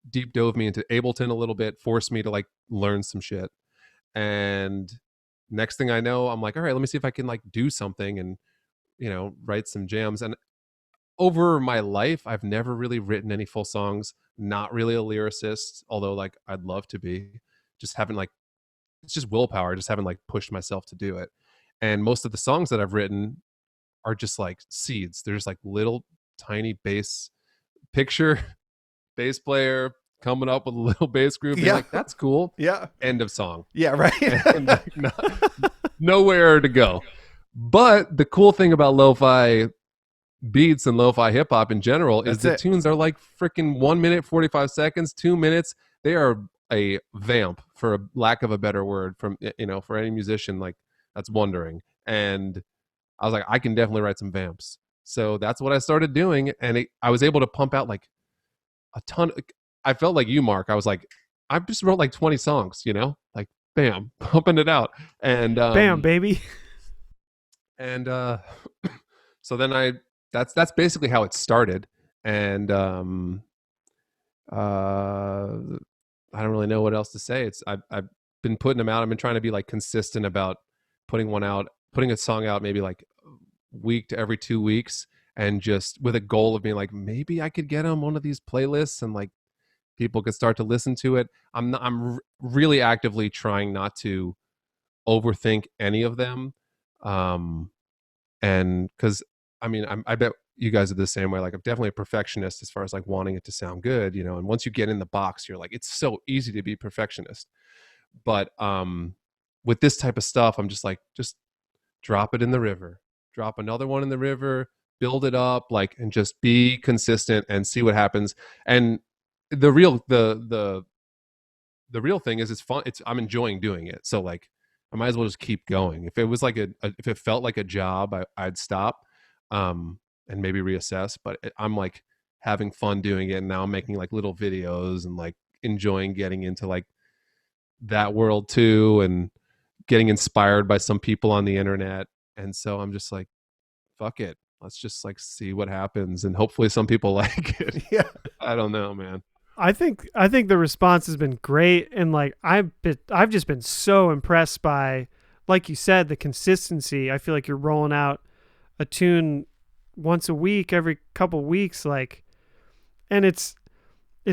deep dove me into Ableton a little bit, forced me to like learn some shit. And next thing I know, I'm like, all right, let me see if I can like do something and, write some jams. And over my life, I've never really written any full songs, not really a lyricist, although like I'd love to be. Just haven't like, it's just willpower. Just haven't like pushed myself to do it. And most of the songs that I've written are just like seeds. They're just like little tiny bass picture, bass player coming up with a little bass groove. Being like, that's cool. Yeah. End of song. Yeah. Right. And like, nowhere to go. But the cool thing about lo-fi beats and lo-fi hip hop in general is the tunes are like freaking 1 minute 45 seconds, 2 minutes. They are a vamp, for a lack of a better word, from for any musician like that's wondering. And I was like, I can definitely write some vamps. So that's what I started doing, and I was able to pump out like a ton. I felt like you, Mark. I was like, I just wrote like 20 songs, like bam, pumping it out, and bam, baby. And so then that's basically how it started. And I don't really know what else to say. I've been putting them out. I've been trying to be like consistent about putting a song out maybe like week to every 2 weeks, and just with a goal of being like, maybe I could get on one of these playlists and like people could start to listen to it. I'm really actively trying not to overthink any of them. And because I bet you guys are the same way. Like, I'm definitely a perfectionist as far as like wanting it to sound good, and once you get in the box, you're like, it's so easy to be perfectionist. But with this type of stuff, I'm just like, just drop it in the river, drop another one in the river, build it up, like, and just be consistent and see what happens. And the real thing is, it's fun. I'm enjoying doing it. So like, I might as well just keep going. If it was like if it felt like a job, I'd stop and maybe reassess. But I'm like having fun doing it, and now I'm making like little videos and like enjoying getting into like that world too, and getting inspired by some people on the internet. And so I'm just like, fuck it, let's just like see what happens, and hopefully some people like it. Yeah. I don't know, man. I think the response has been great, and like I've just been so impressed by, like you said, the consistency. I feel like you're rolling out a tune once a week, every couple weeks, like, and it's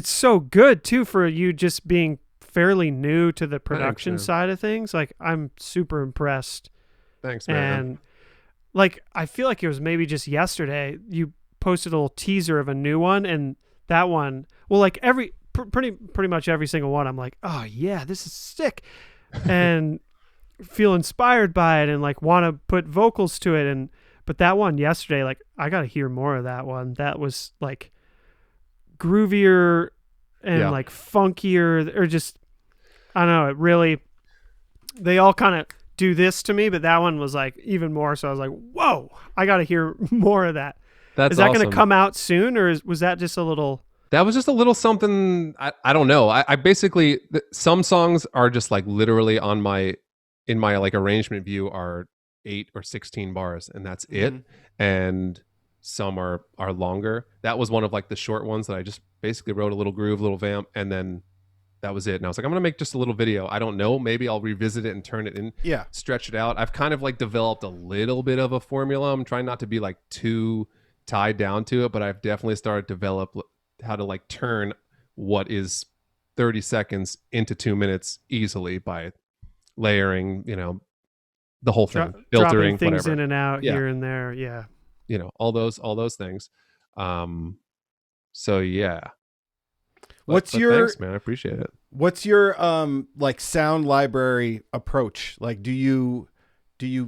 so good too for you just being fairly new to the production side of things. Like, I'm super impressed. Thanks, man. And like, I feel like it was maybe just yesterday you posted a little teaser of a new one, and that one, well, like pretty much every single one, I'm like, oh yeah, this is sick, and feel inspired by it, and like want to put vocals to it. But that one yesterday, like, I got to hear more of that one. That was like groovier and like funkier, or just, I don't know. It really, they all kind of do this to me, but that one was like even more. So I was like, whoa, I got to hear more of that. That's Is that awesome. going to come out soon, or was that just a little? That was just a little something. I don't know. I basically, some songs are just like literally in my like arrangement view are 8 or 16 bars, and that's it. And some are longer. That was one of like the short ones that I just basically wrote a little groove, a little vamp, and then that was it. And I was like, I'm gonna make just a little video. I don't know, maybe I'll revisit it and turn it in, stretch it out. I've kind of like developed a little bit of a formula. I'm trying not to be like too tied down to it, but I've definitely started to develop how to like turn what is 30 seconds into 2 minutes easily by layering, the whole thing, filtering, dropping things whatever, in and out here and there. Yeah. All those things. So yeah. What's but your, thanks, man? I appreciate it. What's your like sound library approach? Like, do you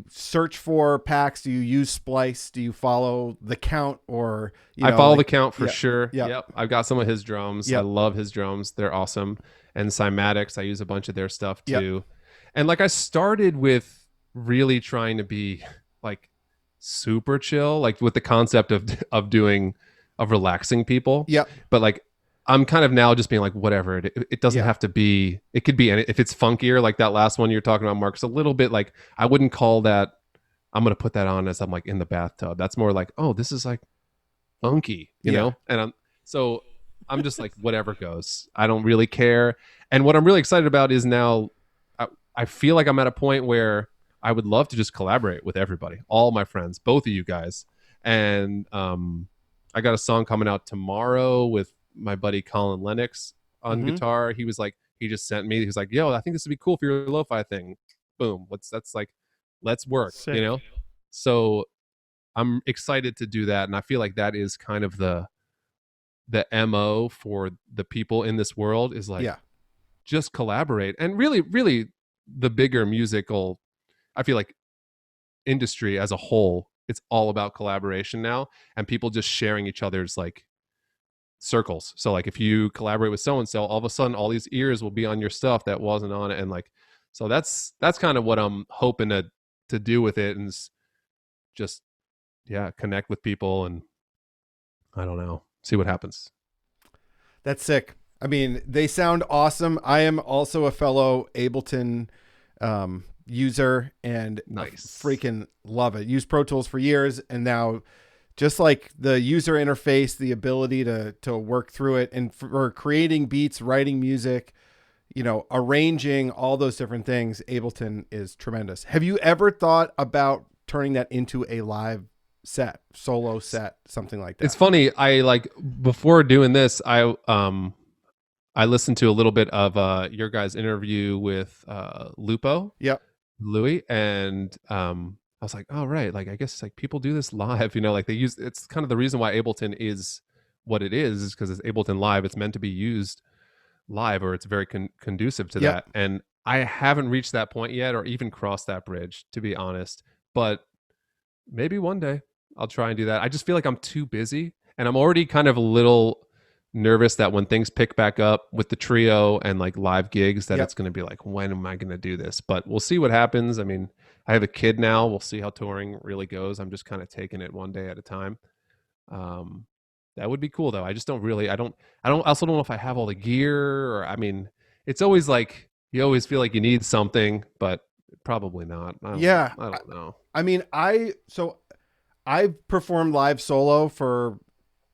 search for packs? Do you use Splice? Do you follow the count, or I follow the count for sure. Yeah. Yep. I've got some of his drums. I love his drums. They're awesome. And Cymatics, I use a bunch of their stuff too. And like, I started with really trying to be like super chill, like with the concept of relaxing people. Yep. But like, I'm kind of now just being like, whatever. It doesn't have to be. It could be, if it's funkier, like that last one you're talking about, Mark. It's a little bit like, I wouldn't call that I'm gonna put that on as I'm like in the bathtub. That's more like, oh, this is like funky, you Yeah. know? And I'm just like, whatever goes. I don't really care. And what I'm really excited about is now I feel like I'm at a point where I would love to just collaborate with everybody, all my friends, both of you guys. And I got a song coming out tomorrow with my buddy Colin Lennox on Mhm. guitar. He was like, he just sent me, he was like, yo, I think this would be cool for your lo-fi thing. Boom. Let's work, Sick. you know? So I'm excited to do that. And I feel like that is kind of the MO for the people in this world is like, Yeah. just collaborate. And really the bigger musical, I feel like industry as a whole, it's all about collaboration now and people just sharing each other's like circles. So like if you collaborate with so and so, all of a sudden all these ears will be on your stuff that wasn't on it. And like, so that's kind of what I'm hoping to do with it, and just connect with people, and I don't know, see what happens. That's sick. I mean, they sound awesome. I am also a fellow Ableton user and Nice. freaking love it. Used Pro Tools for years, and now just like the user interface, the ability to work through it, and for creating beats, writing music, you know, arranging all those different things, Ableton is tremendous. Have you ever thought about turning that into a live set, solo set, something like that? It's funny. I like before doing this, I listened to a little bit of your guys' interview with Lupo. Yep. Louis, and I was like, oh right, like I guess like people do this live, you know, like it's kind of the reason why Ableton is what it is because it's Ableton Live. It's meant to be used live, or it's very conducive to Yep. that. And I haven't reached that point yet, or even crossed that bridge, to be honest. But maybe one day I'll try and do that. I just feel like I'm too busy, and I'm already kind of a little nervous that when things pick back up with the trio and like live gigs that Yep. it's going to be like, when am I going to do this? But we'll see what happens. I mean, I have a kid now. We'll see how touring really goes. I'm just kind of taking it one day at a time. That would be cool though. I just don't really, I also don't know if I have all the gear, or, I mean, it's always like, you always feel like you need something, but probably not. I don't know. I mean, I've performed live solo for,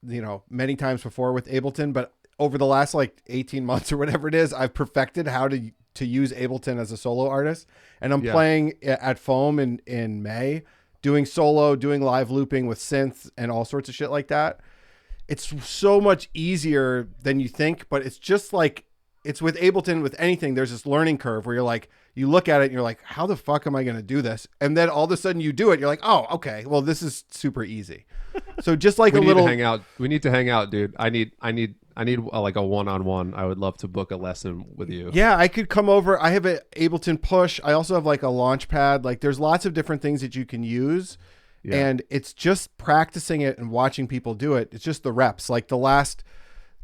you know, many times before with Ableton, but over the last like 18 months or whatever it is, I've perfected how to use Ableton as a solo artist. And I'm playing at Foam in May, doing solo, doing live looping with synths and all sorts of shit like that. It's so much easier than you think, but it's just like, it's with Ableton, with anything, there's this learning curve where you're like, you look at it and you're like, how the fuck am I going to do this? And then all of a sudden you do it. You're like, oh, okay, well, this is super easy. So just like We a need little to hang out. We need to hang out, dude. I need like a one-on-one. I would love to book a lesson with you. Yeah, I could come over. I have an Ableton Push. I also have like a Launchpad. Like there's lots of different things that you can use. Yeah. And it's just practicing it and watching people do it. It's just the reps. Like the last,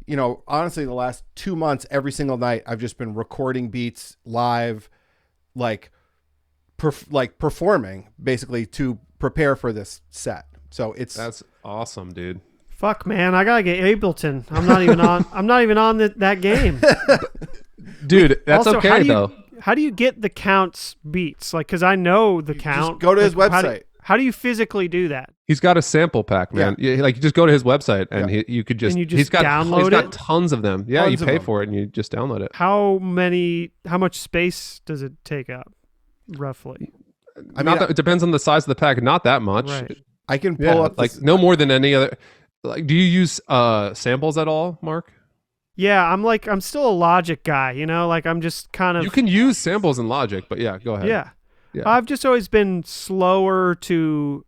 you know, honestly, the last 2 months, every single night, I've just been recording beats live, like performing basically to prepare for this set. So That's awesome, dude. Fuck, man, I gotta get Ableton. I'm not even on. I'm not even on that game. Dude, that's Also, okay though. How do you get the counts beats? Like, because I know the count. just go to his Like, website. How do you physically do that? He's got a sample pack, man. Yeah. Like you just go to his website and you could just, And you just he's got download got it? tons of them. Yeah, Tons you of pay them. for it and you just download it. How much space does it take up, roughly? I mean, It depends on the size of the pack. Not that much. Right. I can pull Yeah, up like this- no more than any other. Like, do you use samples at all, Mark? Yeah, I'm still a Logic guy, you know, like I'm just kind of. You can use samples in Logic, but yeah, go ahead. Yeah. Yeah. I've just always been slower to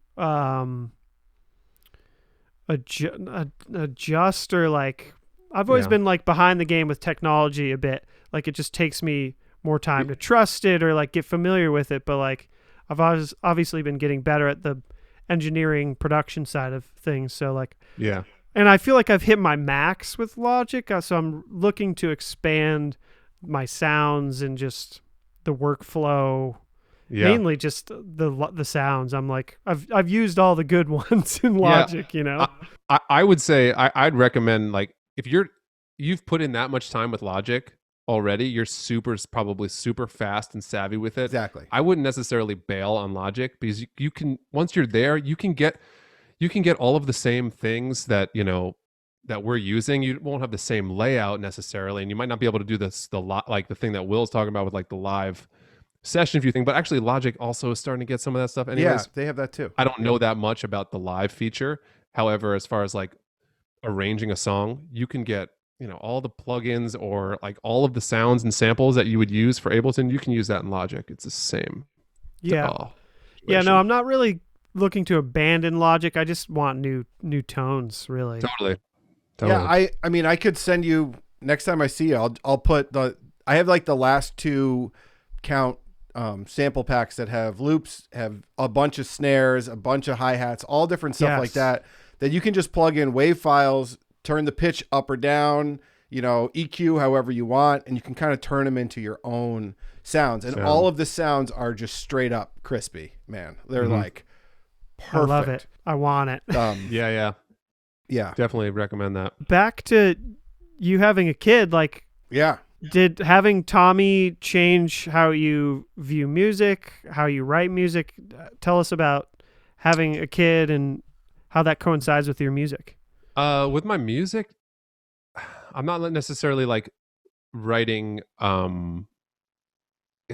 adjust, or like I've always Yeah. been like behind the game with technology a bit. Like it just takes me more time to trust it or like get familiar with it. But like I've obviously been getting better at the engineering production side of things. So like, Yeah. and I feel like I've hit my max with Logic. So I'm looking to expand my sounds and just the workflow. Yeah. Mainly just the sounds. I'm like I've used all the good ones in Logic, you know. I would say I'd recommend, like, if you've put in that much time with Logic, already, you're probably super fast and savvy with it. Exactly. I wouldn't necessarily bail on Logic because you can, once you're there, you can get all of the same things that, that we're using. You won't have the same layout necessarily, and you might not be able to do like the thing that Will's talking about with like the live session view thing. But actually, Logic also is starting to get some of that stuff. Anyways, Yeah, they have that too. I don't know that much about the live feature. However, as far as like arranging a song, you can get all the plugins or like all of the sounds and samples that you would use for Ableton. You can use that in Logic. It's the same. Yeah. Yeah. No, I'm not really looking to abandon Logic. I just want new tones, really. Totally. Yeah, I mean, I could send you next time I see you. I'll put I have like the last 2 count sample packs that have loops, have a bunch of snares, a bunch of hi-hats, all different stuff like that you can just plug in wave files, turn the pitch up or down, EQ however you want, and you can kind of turn them into your own sounds. And all of the sounds are just straight up crispy, man. They're like perfect. I love it. I want it. Yeah. Definitely recommend that. Back to you having a kid, like, yeah. Did having Tommy change how you view music, how you write music? Tell us about having a kid and how that coincides with your music. With my music, I'm not necessarily like writing.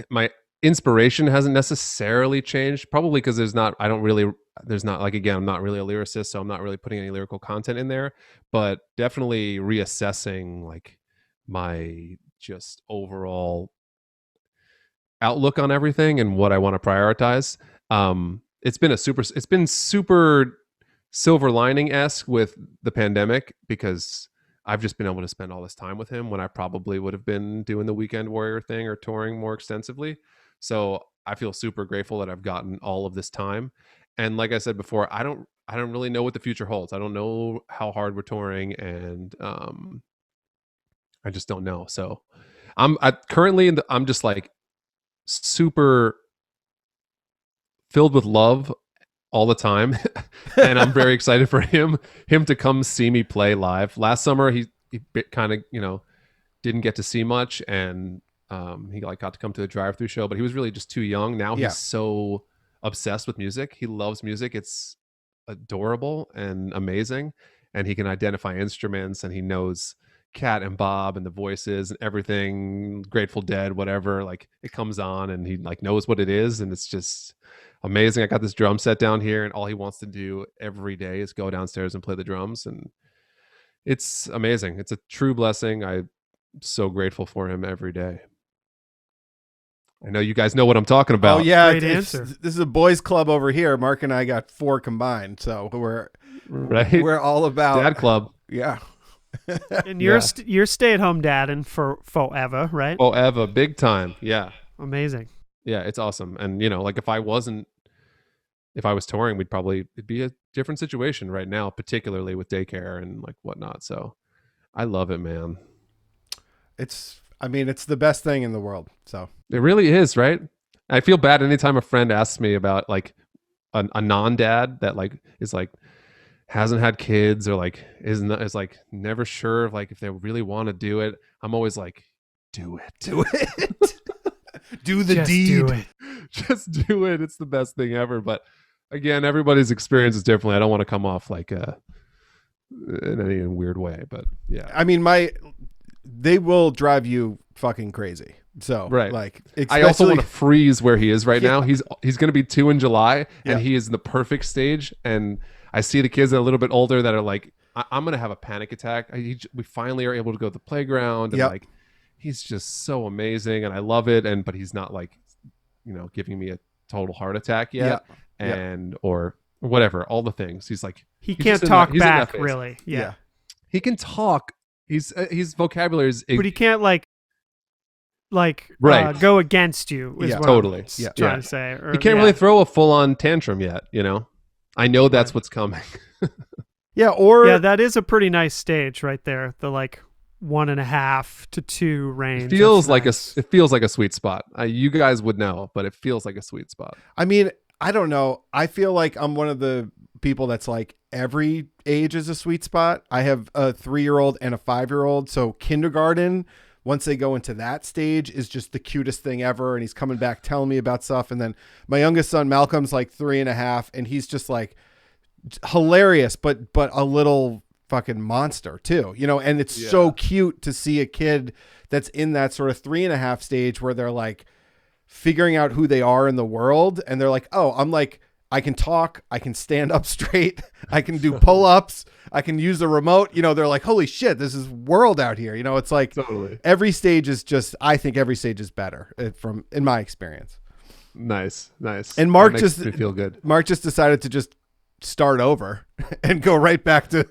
My inspiration hasn't necessarily changed, probably because there's not like, again, I'm not really a lyricist, so I'm not really putting any lyrical content in there, but definitely reassessing like my just overall outlook on everything and what I want to prioritize. It's been super silver lining-esque with the pandemic because I've just been able to spend all this time with him when I probably would have been doing the weekend warrior thing or touring more extensively. So I feel super grateful that I've gotten all of this time. And like I said before, I don't really know what the future holds. I don't know how hard we're touring, and I just don't know. So I'm just like super filled with love all the time. And I'm very excited for him to come see me play live. Last summer, he kind of, didn't get to see much, and he like got to come to the drive-through show, but he was really just too young. Now he's so obsessed with music. He loves music. It's adorable and amazing. And he can identify instruments, and he knows Cat and Bob and the voices and everything, Grateful Dead, whatever, like it comes on and he like knows what it is, and it's just amazing. I got this drum set down here, and all he wants to do every day is go downstairs and play the drums, and it's amazing. It's a true blessing. I'm so grateful for him every day. I know you guys know what I'm talking about. Oh yeah, Great answer. This is a boys club over here. Mark and I got 4 combined, so we're all about Dad Club. Yeah. And you're stay-at-home dadding for forever, right? Forever, big time. Yeah. Amazing. Yeah, it's awesome. And like if I was touring, it'd be a different situation right now, particularly with daycare and like whatnot. So I love it, man. It's the best thing in the world. So it really is, right? I feel bad anytime a friend asks me about like a non-dad that like is like hasn't had kids or like is like never sure of like if they really want to do it. I'm always like, do it. Do the deed. Do it. Just do it. It's the best thing ever. But again, everybody's experience is different. I don't want to come off like in any weird way, but yeah. I mean, they will drive you fucking crazy. So right. Like, I also want to freeze where he is right now. He's going to be 2 in July, and he is in the perfect stage. And I see the kids that are a little bit older that are like, I'm going to have a panic attack. We finally are able to go to the playground, and like, he's just so amazing, and I love it. But he's not like, giving me a total heart attack yet, or whatever. All the things. He's like, he can't talk back, really. Yeah. He can talk. His vocabulary is, but he can't right. Go against you. Is what totally. I'm trying to say. Or, he can't really throw a full-on tantrum yet. I know that's what's coming. That is a pretty nice stage right there. The like 1.5 to 2 range. It feels like a sweet spot. You guys would know, but it feels like a sweet spot. I mean, I don't know. I feel like I'm one of the people that's like every age is a sweet spot. I have a 3-year-old and a 5-year-old, so kindergarten once they go into that stage is just the cutest thing ever. And he's coming back telling me about stuff. And then my youngest son, Malcolm's like 3.5, and he's just like hilarious, but a little fucking monster too, you know. And it's so cute to see a kid that's in that sort of 3.5 stage where they're like figuring out who they are in the world. And they're like, oh, I'm like, I can talk, I can stand up straight, I can do pull-ups, I can use the remote. You know, they're like, holy shit, this is world out here. You know, it's like every stage is just, I think every stage is better in my experience. Nice. And Mark that makes me feel good. Mark just decided to just start over and go right back to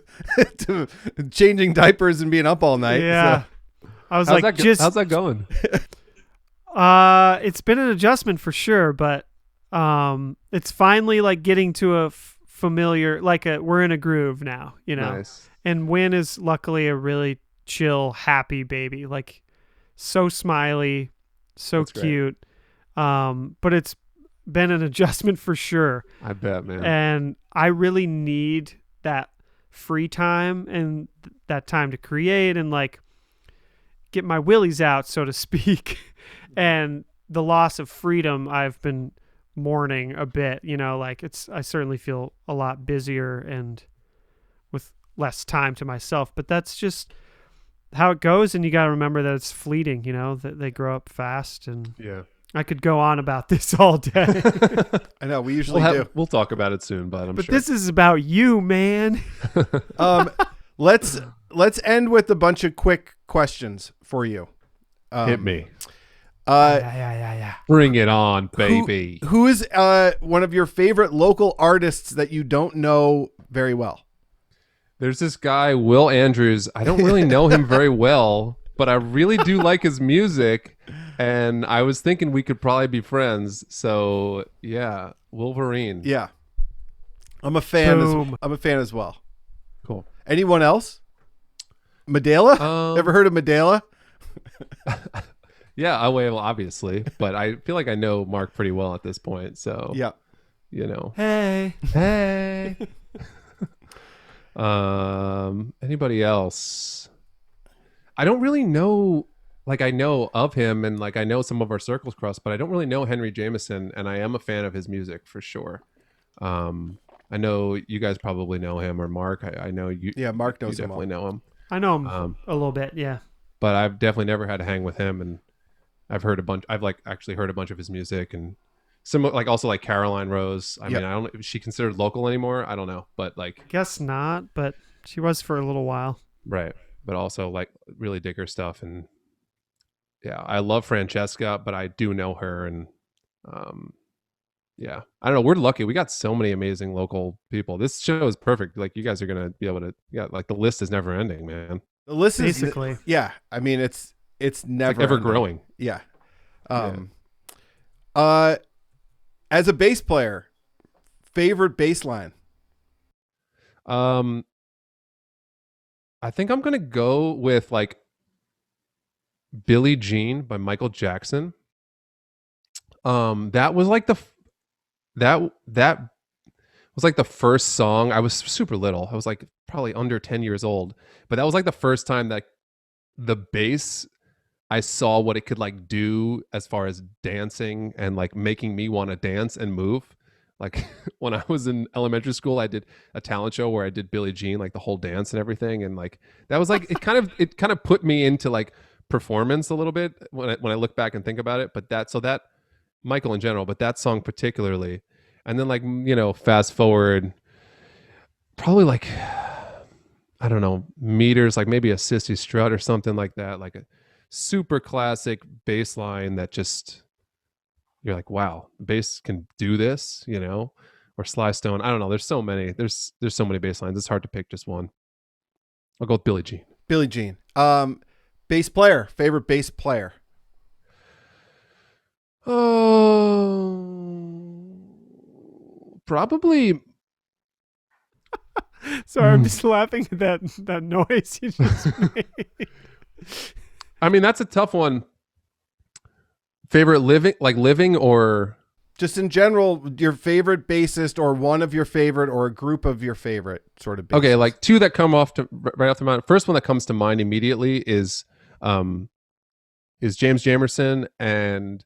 to changing diapers and being up all night. Yeah. So. I was how's how's that going? It's been an adjustment for sure, but it's finally like getting to a familiar, like we're in a groove now, you know. Nice. And Win is luckily a really chill, happy baby, like so smiley, so That's cute. But it's been an adjustment for sure. I bet, man. And I really need that free time and that time to create and like get my willies out, so to speak. And the loss of freedom I've been mourning a bit, you know, like I certainly feel a lot busier and with less time to myself, but that's just how it goes. And you got to remember that it's fleeting, you know, that they grow up fast. And I could go on about this all day. I know we usually do. We'll talk about it soon, but I'm sure. This is about you, man. Let's end with a bunch of quick questions for you. Hit me. Yeah. Bring it on, baby. Who is one of your favorite local artists that you don't know very well? There's this guy, Will Andrews. I don't really know him very well, but I really do like his music. And I was thinking we could probably be friends. So yeah, Wolverine. Yeah, I'm a fan. Boom. I'm a fan as well. Cool. Anyone else? Medela? Ever heard of Medela? Yeah, well, obviously, but I feel like I know Mark pretty well at this point. So yeah, you know. Hey. Anybody else? I don't really know. Like, I know of him, and like I know some of our circles cross, but I don't really know Henry Jameson, and I am a fan of his music for sure. I know you guys probably know him, or Mark. I know you. Yeah, Mark knows you him. definitely know him. I know him a little bit, yeah. But I've definitely never had to hang with him, and I've heard a bunch. I've like actually heard a bunch of his music, and some like also like Caroline Rose. I mean, I don't know. Is she considered local anymore? I don't know, but like, guess not. But she was for a little while, right? But also like really dig her stuff, and yeah, I love Francesca, but I do know her, and yeah, I don't know. We're lucky. We got so many amazing local people. This show is perfect. Like, you guys are gonna be able to. Yeah, like the list is never ending, man. The list is basically. Yeah, I mean it's never like ever growing. Yeah. As a bass player, favorite bass line? I think I'm gonna go with like Billie Jean by Michael Jackson. That was like that was like the first song. I was super little. I was like probably under 10 years old, but that was like the first time that the bass, I saw what it could like do as far as dancing and like making me want to dance and move. Like when I was in elementary school, I did a talent show where I did Billie Jean, like the whole dance and everything. And like, that was like, it kind of put me into like performance a little bit when I look back and think about it. But that Michael in general, but that song particularly. And then like, you know, fast forward probably like, I don't know, meters, like maybe a Sissy Strut or something like that. Like a super classic bass line that just, you're like, wow, bass can do this, you know, or Sly Stone. I don't know. There's so many. There's so many bass lines. It's hard to pick just one. I'll go with Billie Jean. Billie Jean. Bass player. Favorite bass player. Oh, probably. Sorry, I'm just laughing at that noise you just made. I mean, that's a tough one. Favorite living or just in general, your favorite bassist or one of your favorite or a group of your favorite sort of bassists. Okay, like two that come right off the mind. First one that comes to mind immediately is is James Jamerson and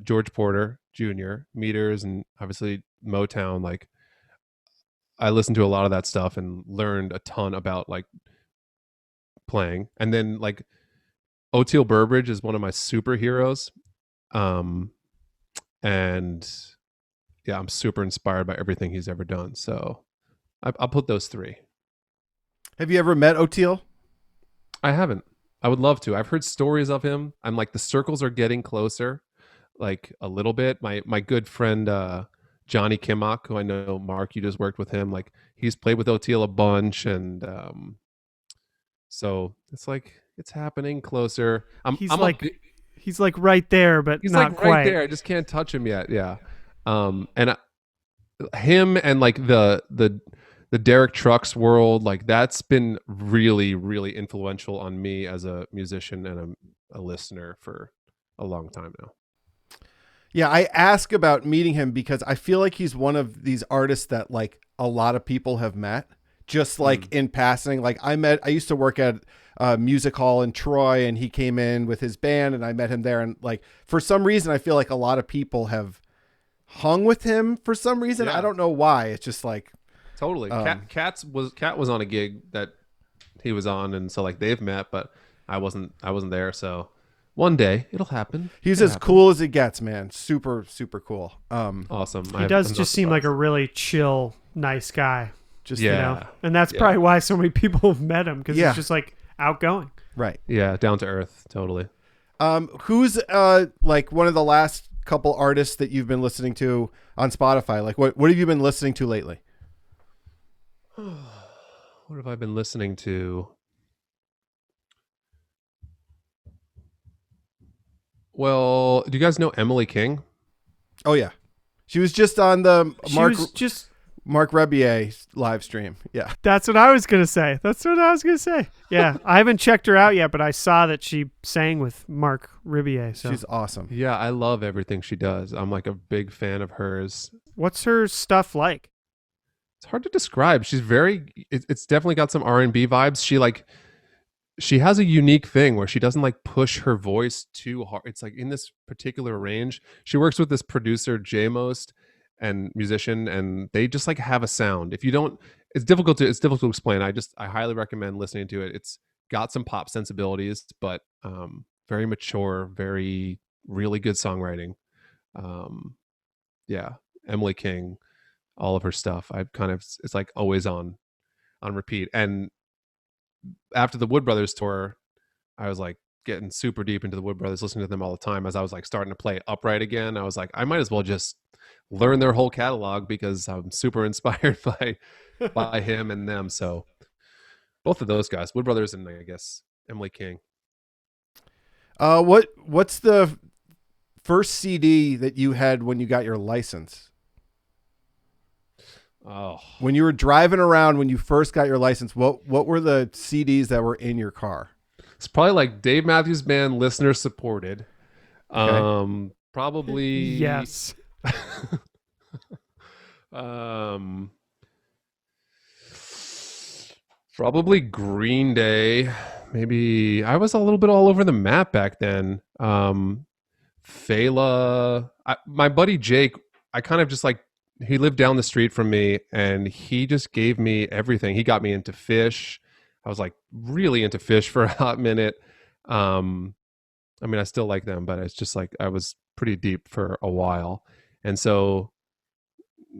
George Porter Jr., Meters, and obviously Motown. Like, I listened to a lot of that stuff and learned a ton about like playing. And then like Oteil Burbridge is one of my superheroes. And yeah, I'm super inspired by everything he's ever done. So I'll put those three. Have you ever met Oteil? I haven't. I would love to. I've heard stories of him. I'm like, the circles are getting closer, like a little bit. My good friend Johnny Kimmock, who I know, Mark, you just worked with him. Like, he's played with Oteil a bunch, and so it's like it's happening closer. He's like right there, but he's not like quite. right there. I just can't touch him yet. Yeah, him and like the Derek Trucks world, like that's been really, really influential on me as a musician and a listener for a long time now. Yeah, I ask about meeting him because I feel like he's one of these artists that like a lot of people have met just like in passing. Like I used to work at a music hall in Troy, and he came in with his band and I met him there. And like, for some reason, I feel like a lot of people have hung with him for some reason. Yeah. I don't know why. It's just like, totally. Cat was on a gig that he was on, and so like they've met, but I wasn't there. So one day it'll happen. He's as cool as it gets, man. Super, super cool. Awesome. He does just seem like a really chill, nice guy. Just, yeah. You know, and that's probably why so many people have met him, because he's just like outgoing. Right. Yeah. Down to earth. Totally. Who's like one of the last couple artists that you've been listening to on Spotify? Like what have you been listening to lately? What have I been listening to? Well, do you guys know Emily King? Oh yeah, she was just on the Mark Rebier live stream. Yeah, that's what I was gonna say. Yeah, I haven't checked her out yet, but I saw that she sang with Mark Rebier. So she's awesome. Yeah, I love everything she does. I'm like a big fan of hers. What's her stuff like? It's hard to describe. She's it's definitely got some R&B vibes. She has a unique thing where she doesn't like push her voice too hard. It's like in this particular range. She works with this producer, J-Most, and musician, and they just like have a sound. If you don't, it's difficult to explain. I highly recommend listening to it. It's got some pop sensibilities, but very mature, very really good songwriting. Yeah, Emily King, all of her stuff. It's like always on repeat. And after the Wood Brothers tour, I was like getting super deep into the Wood Brothers, listening to them all the time. As I was like starting to play upright again, I was like, I might as well just learn their whole catalog because I'm super inspired by him and them. So both of those guys, Wood Brothers and I guess Emily King. What's the first CD that you had when you got your license? Oh, when you were driving around, when you first got your license, what were the CDs that were in your car? It's probably like Dave Matthews Band, listener supported. Okay. Probably yes. Probably Green Day. Maybe I was a little bit all over the map back then. Fela. My buddy Jake, I kind of just like, he lived down the street from me and he just gave me everything. He got me into Fish. I was like really into Fish for a hot minute. I mean, I still like them, but it's just like I was pretty deep for a while. And so,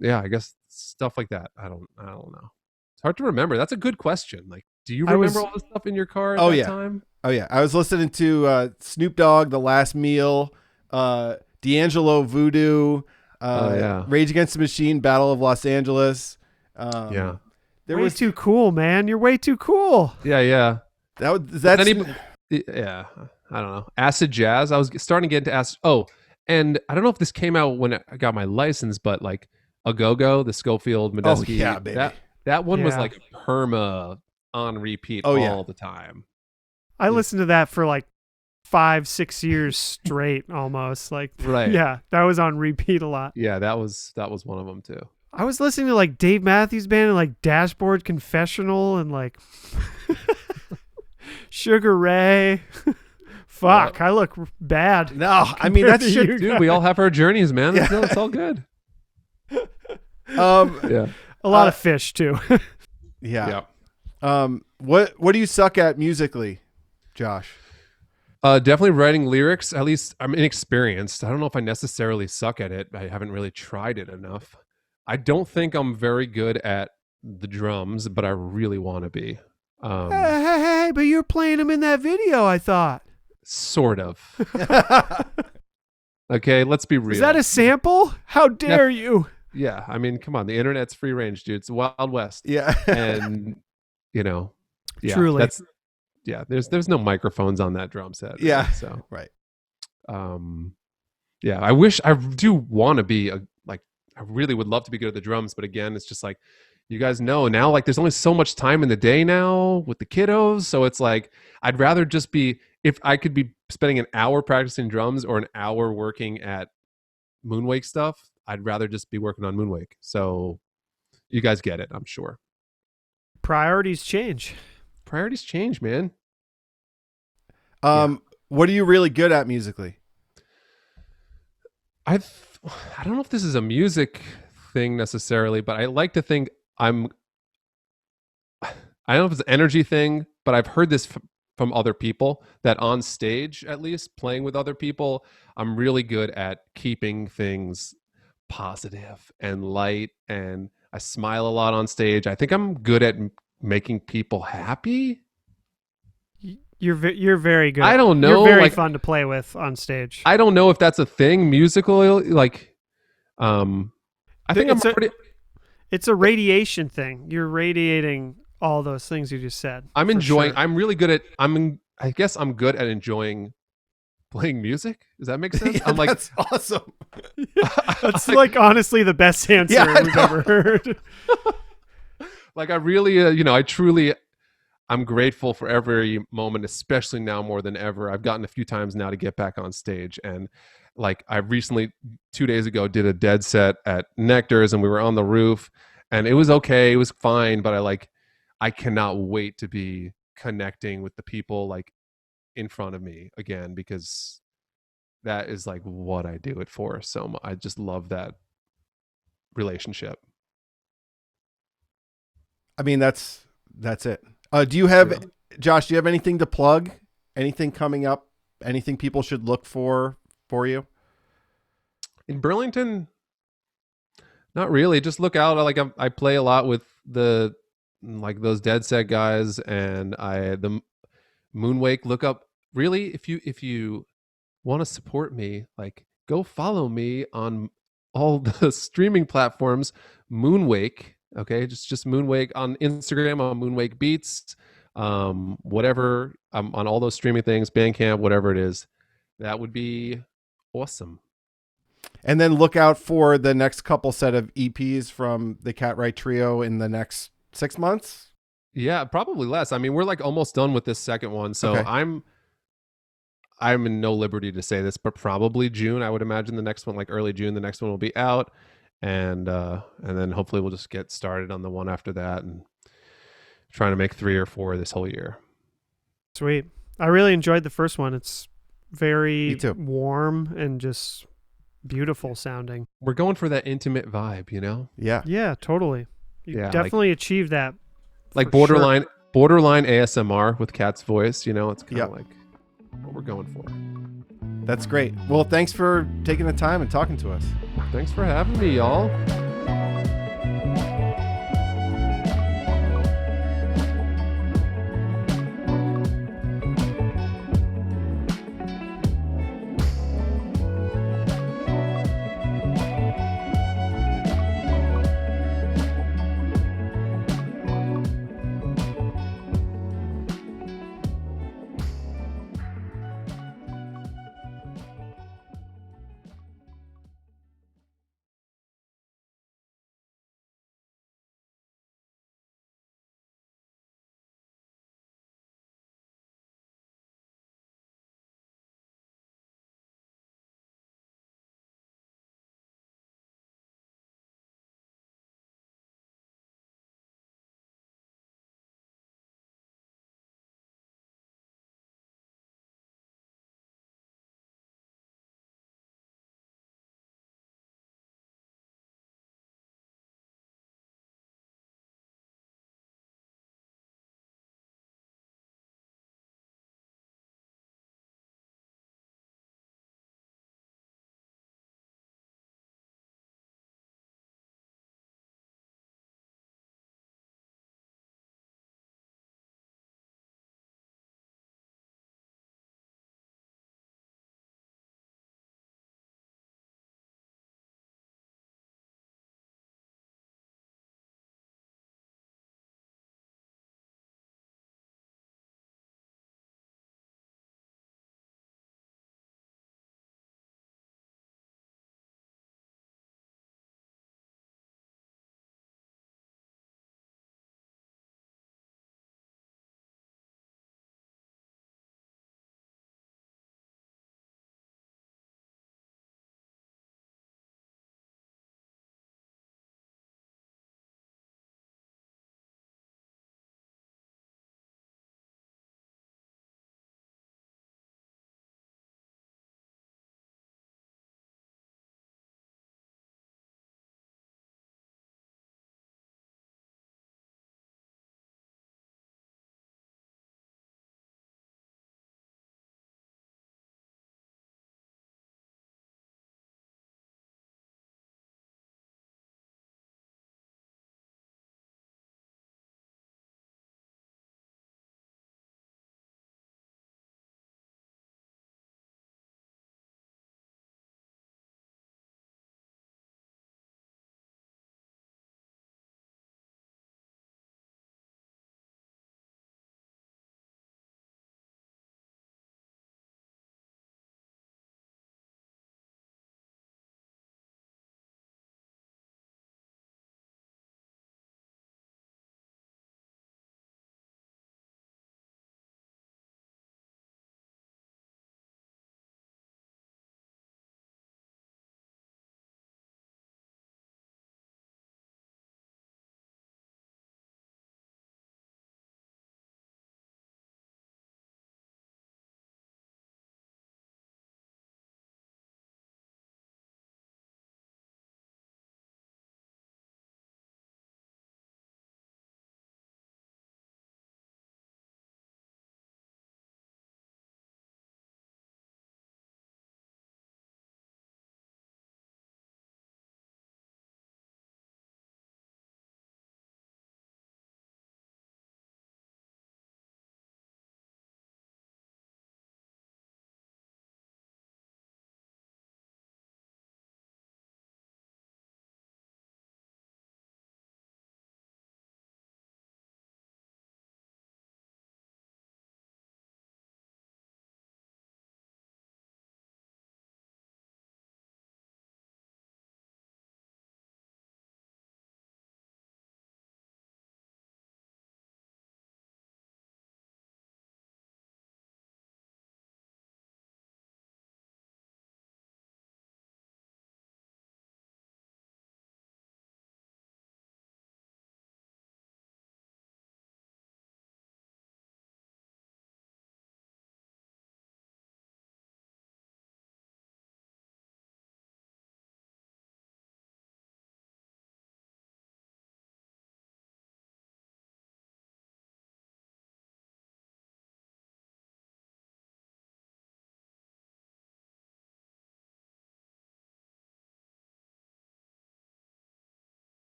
yeah, I guess stuff like that. I don't know. It's hard to remember. That's a good question. Like, do you remember all the stuff in your car at that time? Oh yeah. I was listening to Snoop Dogg, The Last Meal, D'Angelo, Voodoo, Rage Against the Machine, Battle of Los Angeles. You're way too cool, man. You're way too cool. Yeah. That's yeah. I don't know. Acid jazz. I was starting to get into acid. Oh, and I don't know if this came out when I got my license, but like A Go-Go, the Schofield Medeski. Oh yeah, baby. That one was like perma on repeat all the time. I listened to that for like 5-6 years straight almost. Like, right. Yeah, that was on repeat a lot. Yeah, that was one of them too. I was listening to like Dave Matthews Band and like Dashboard Confessional and like Sugar Ray, Fuck, I look bad. No, I mean that's Compared to shit. you. Dude, we all have our journeys, man. Yeah. No, it's all good. Yeah. A lot of fish too. Yeah. What do you suck at musically, Josh? Definitely writing lyrics. At least I'm inexperienced. I don't know if I necessarily suck at it. I haven't really tried it enough. I don't think I'm very good at the drums, but I really want to be. Hey, but you're playing them in that video, I thought. Sort of. Okay, let's be real. Is that a sample? How dare you? Yeah, I mean, come on. The internet's free range, dude. It's Wild West. Yeah. And yeah, Truly. there's no microphones on that drum set. Yeah. Right? So Right. yeah, I do want to be I really would love to be good at the drums, but again, it's just like, you guys know now, like there's only so much time in the day now with the kiddos. So it's like, I'd rather just be, if I could be spending an hour practicing drums or an hour working at Moonwake stuff, I'd rather just be working on Moonwake. So you guys get it, I'm sure. Priorities change. Priorities change, man. What are you really good at musically? I don't know if this is a music thing necessarily, but I like to think I don't know if it's an energy thing, but I've heard this from other people that on stage, at least playing with other people, I'm really good at keeping things positive and light, and I smile a lot on stage. I think I'm good at making people happy. You're very good. I don't know. You're very like, fun to play with on stage. I don't know if that's a thing musically. Like, I think It's I'm a- pretty. It's a radiation thing. You're radiating all those things you just said. I'm for enjoying. sure. I'm really good at. I guess I'm good at enjoying playing music. Does that make sense? Yeah, I'm like, that's awesome. That's like honestly the best answer Yeah, I we've know. ever heard. like I really, I truly, I'm grateful for every moment, especially now more than ever. I've gotten a few times now to get back on stage, and like I recently, 2 days ago, did a dead set at Nectar's, and we were on the roof, and it was okay, it was fine, but I cannot wait to be connecting with the people like in front of me again, because that is like what I do it for. So I just love that relationship. I mean, that's it. Do you have, Josh, do you have anything to plug? Anything coming up? Anything people should look for you? In Burlington, not really. Just look out. Like I play a lot with the those Dead Set guys, and the Moonwake. Look up. Really, if you want to support me, like go follow me on all the streaming platforms. Moonwake. Okay, just Moonwake on Instagram, on Moonwake Beats, whatever. I'm on all those streaming things, Bandcamp, whatever it is. That would be awesome. And then look out for the next couple set of EPs from the Catwright Trio in the next 6 months. Yeah, probably less. I mean, we're like almost done with this second one, so Okay. I'm in no liberty to say this, but probably June. I would imagine the next one, like early June, the next one will be out, and then hopefully we'll just get started on the one after that, and trying to make 3 or 4 this whole year. Sweet. I really enjoyed the first one. It's very Me too. warm and just beautiful sounding. We're going for that intimate vibe, you know, Yeah. Yeah, totally. You Yeah, definitely achieved that. like for sure. borderline ASMR with Kat's voice. You know, it's kind of Yep. like what we're going for. That's great. Well, thanks for taking the time and talking to us. Thanks for having me, y'all.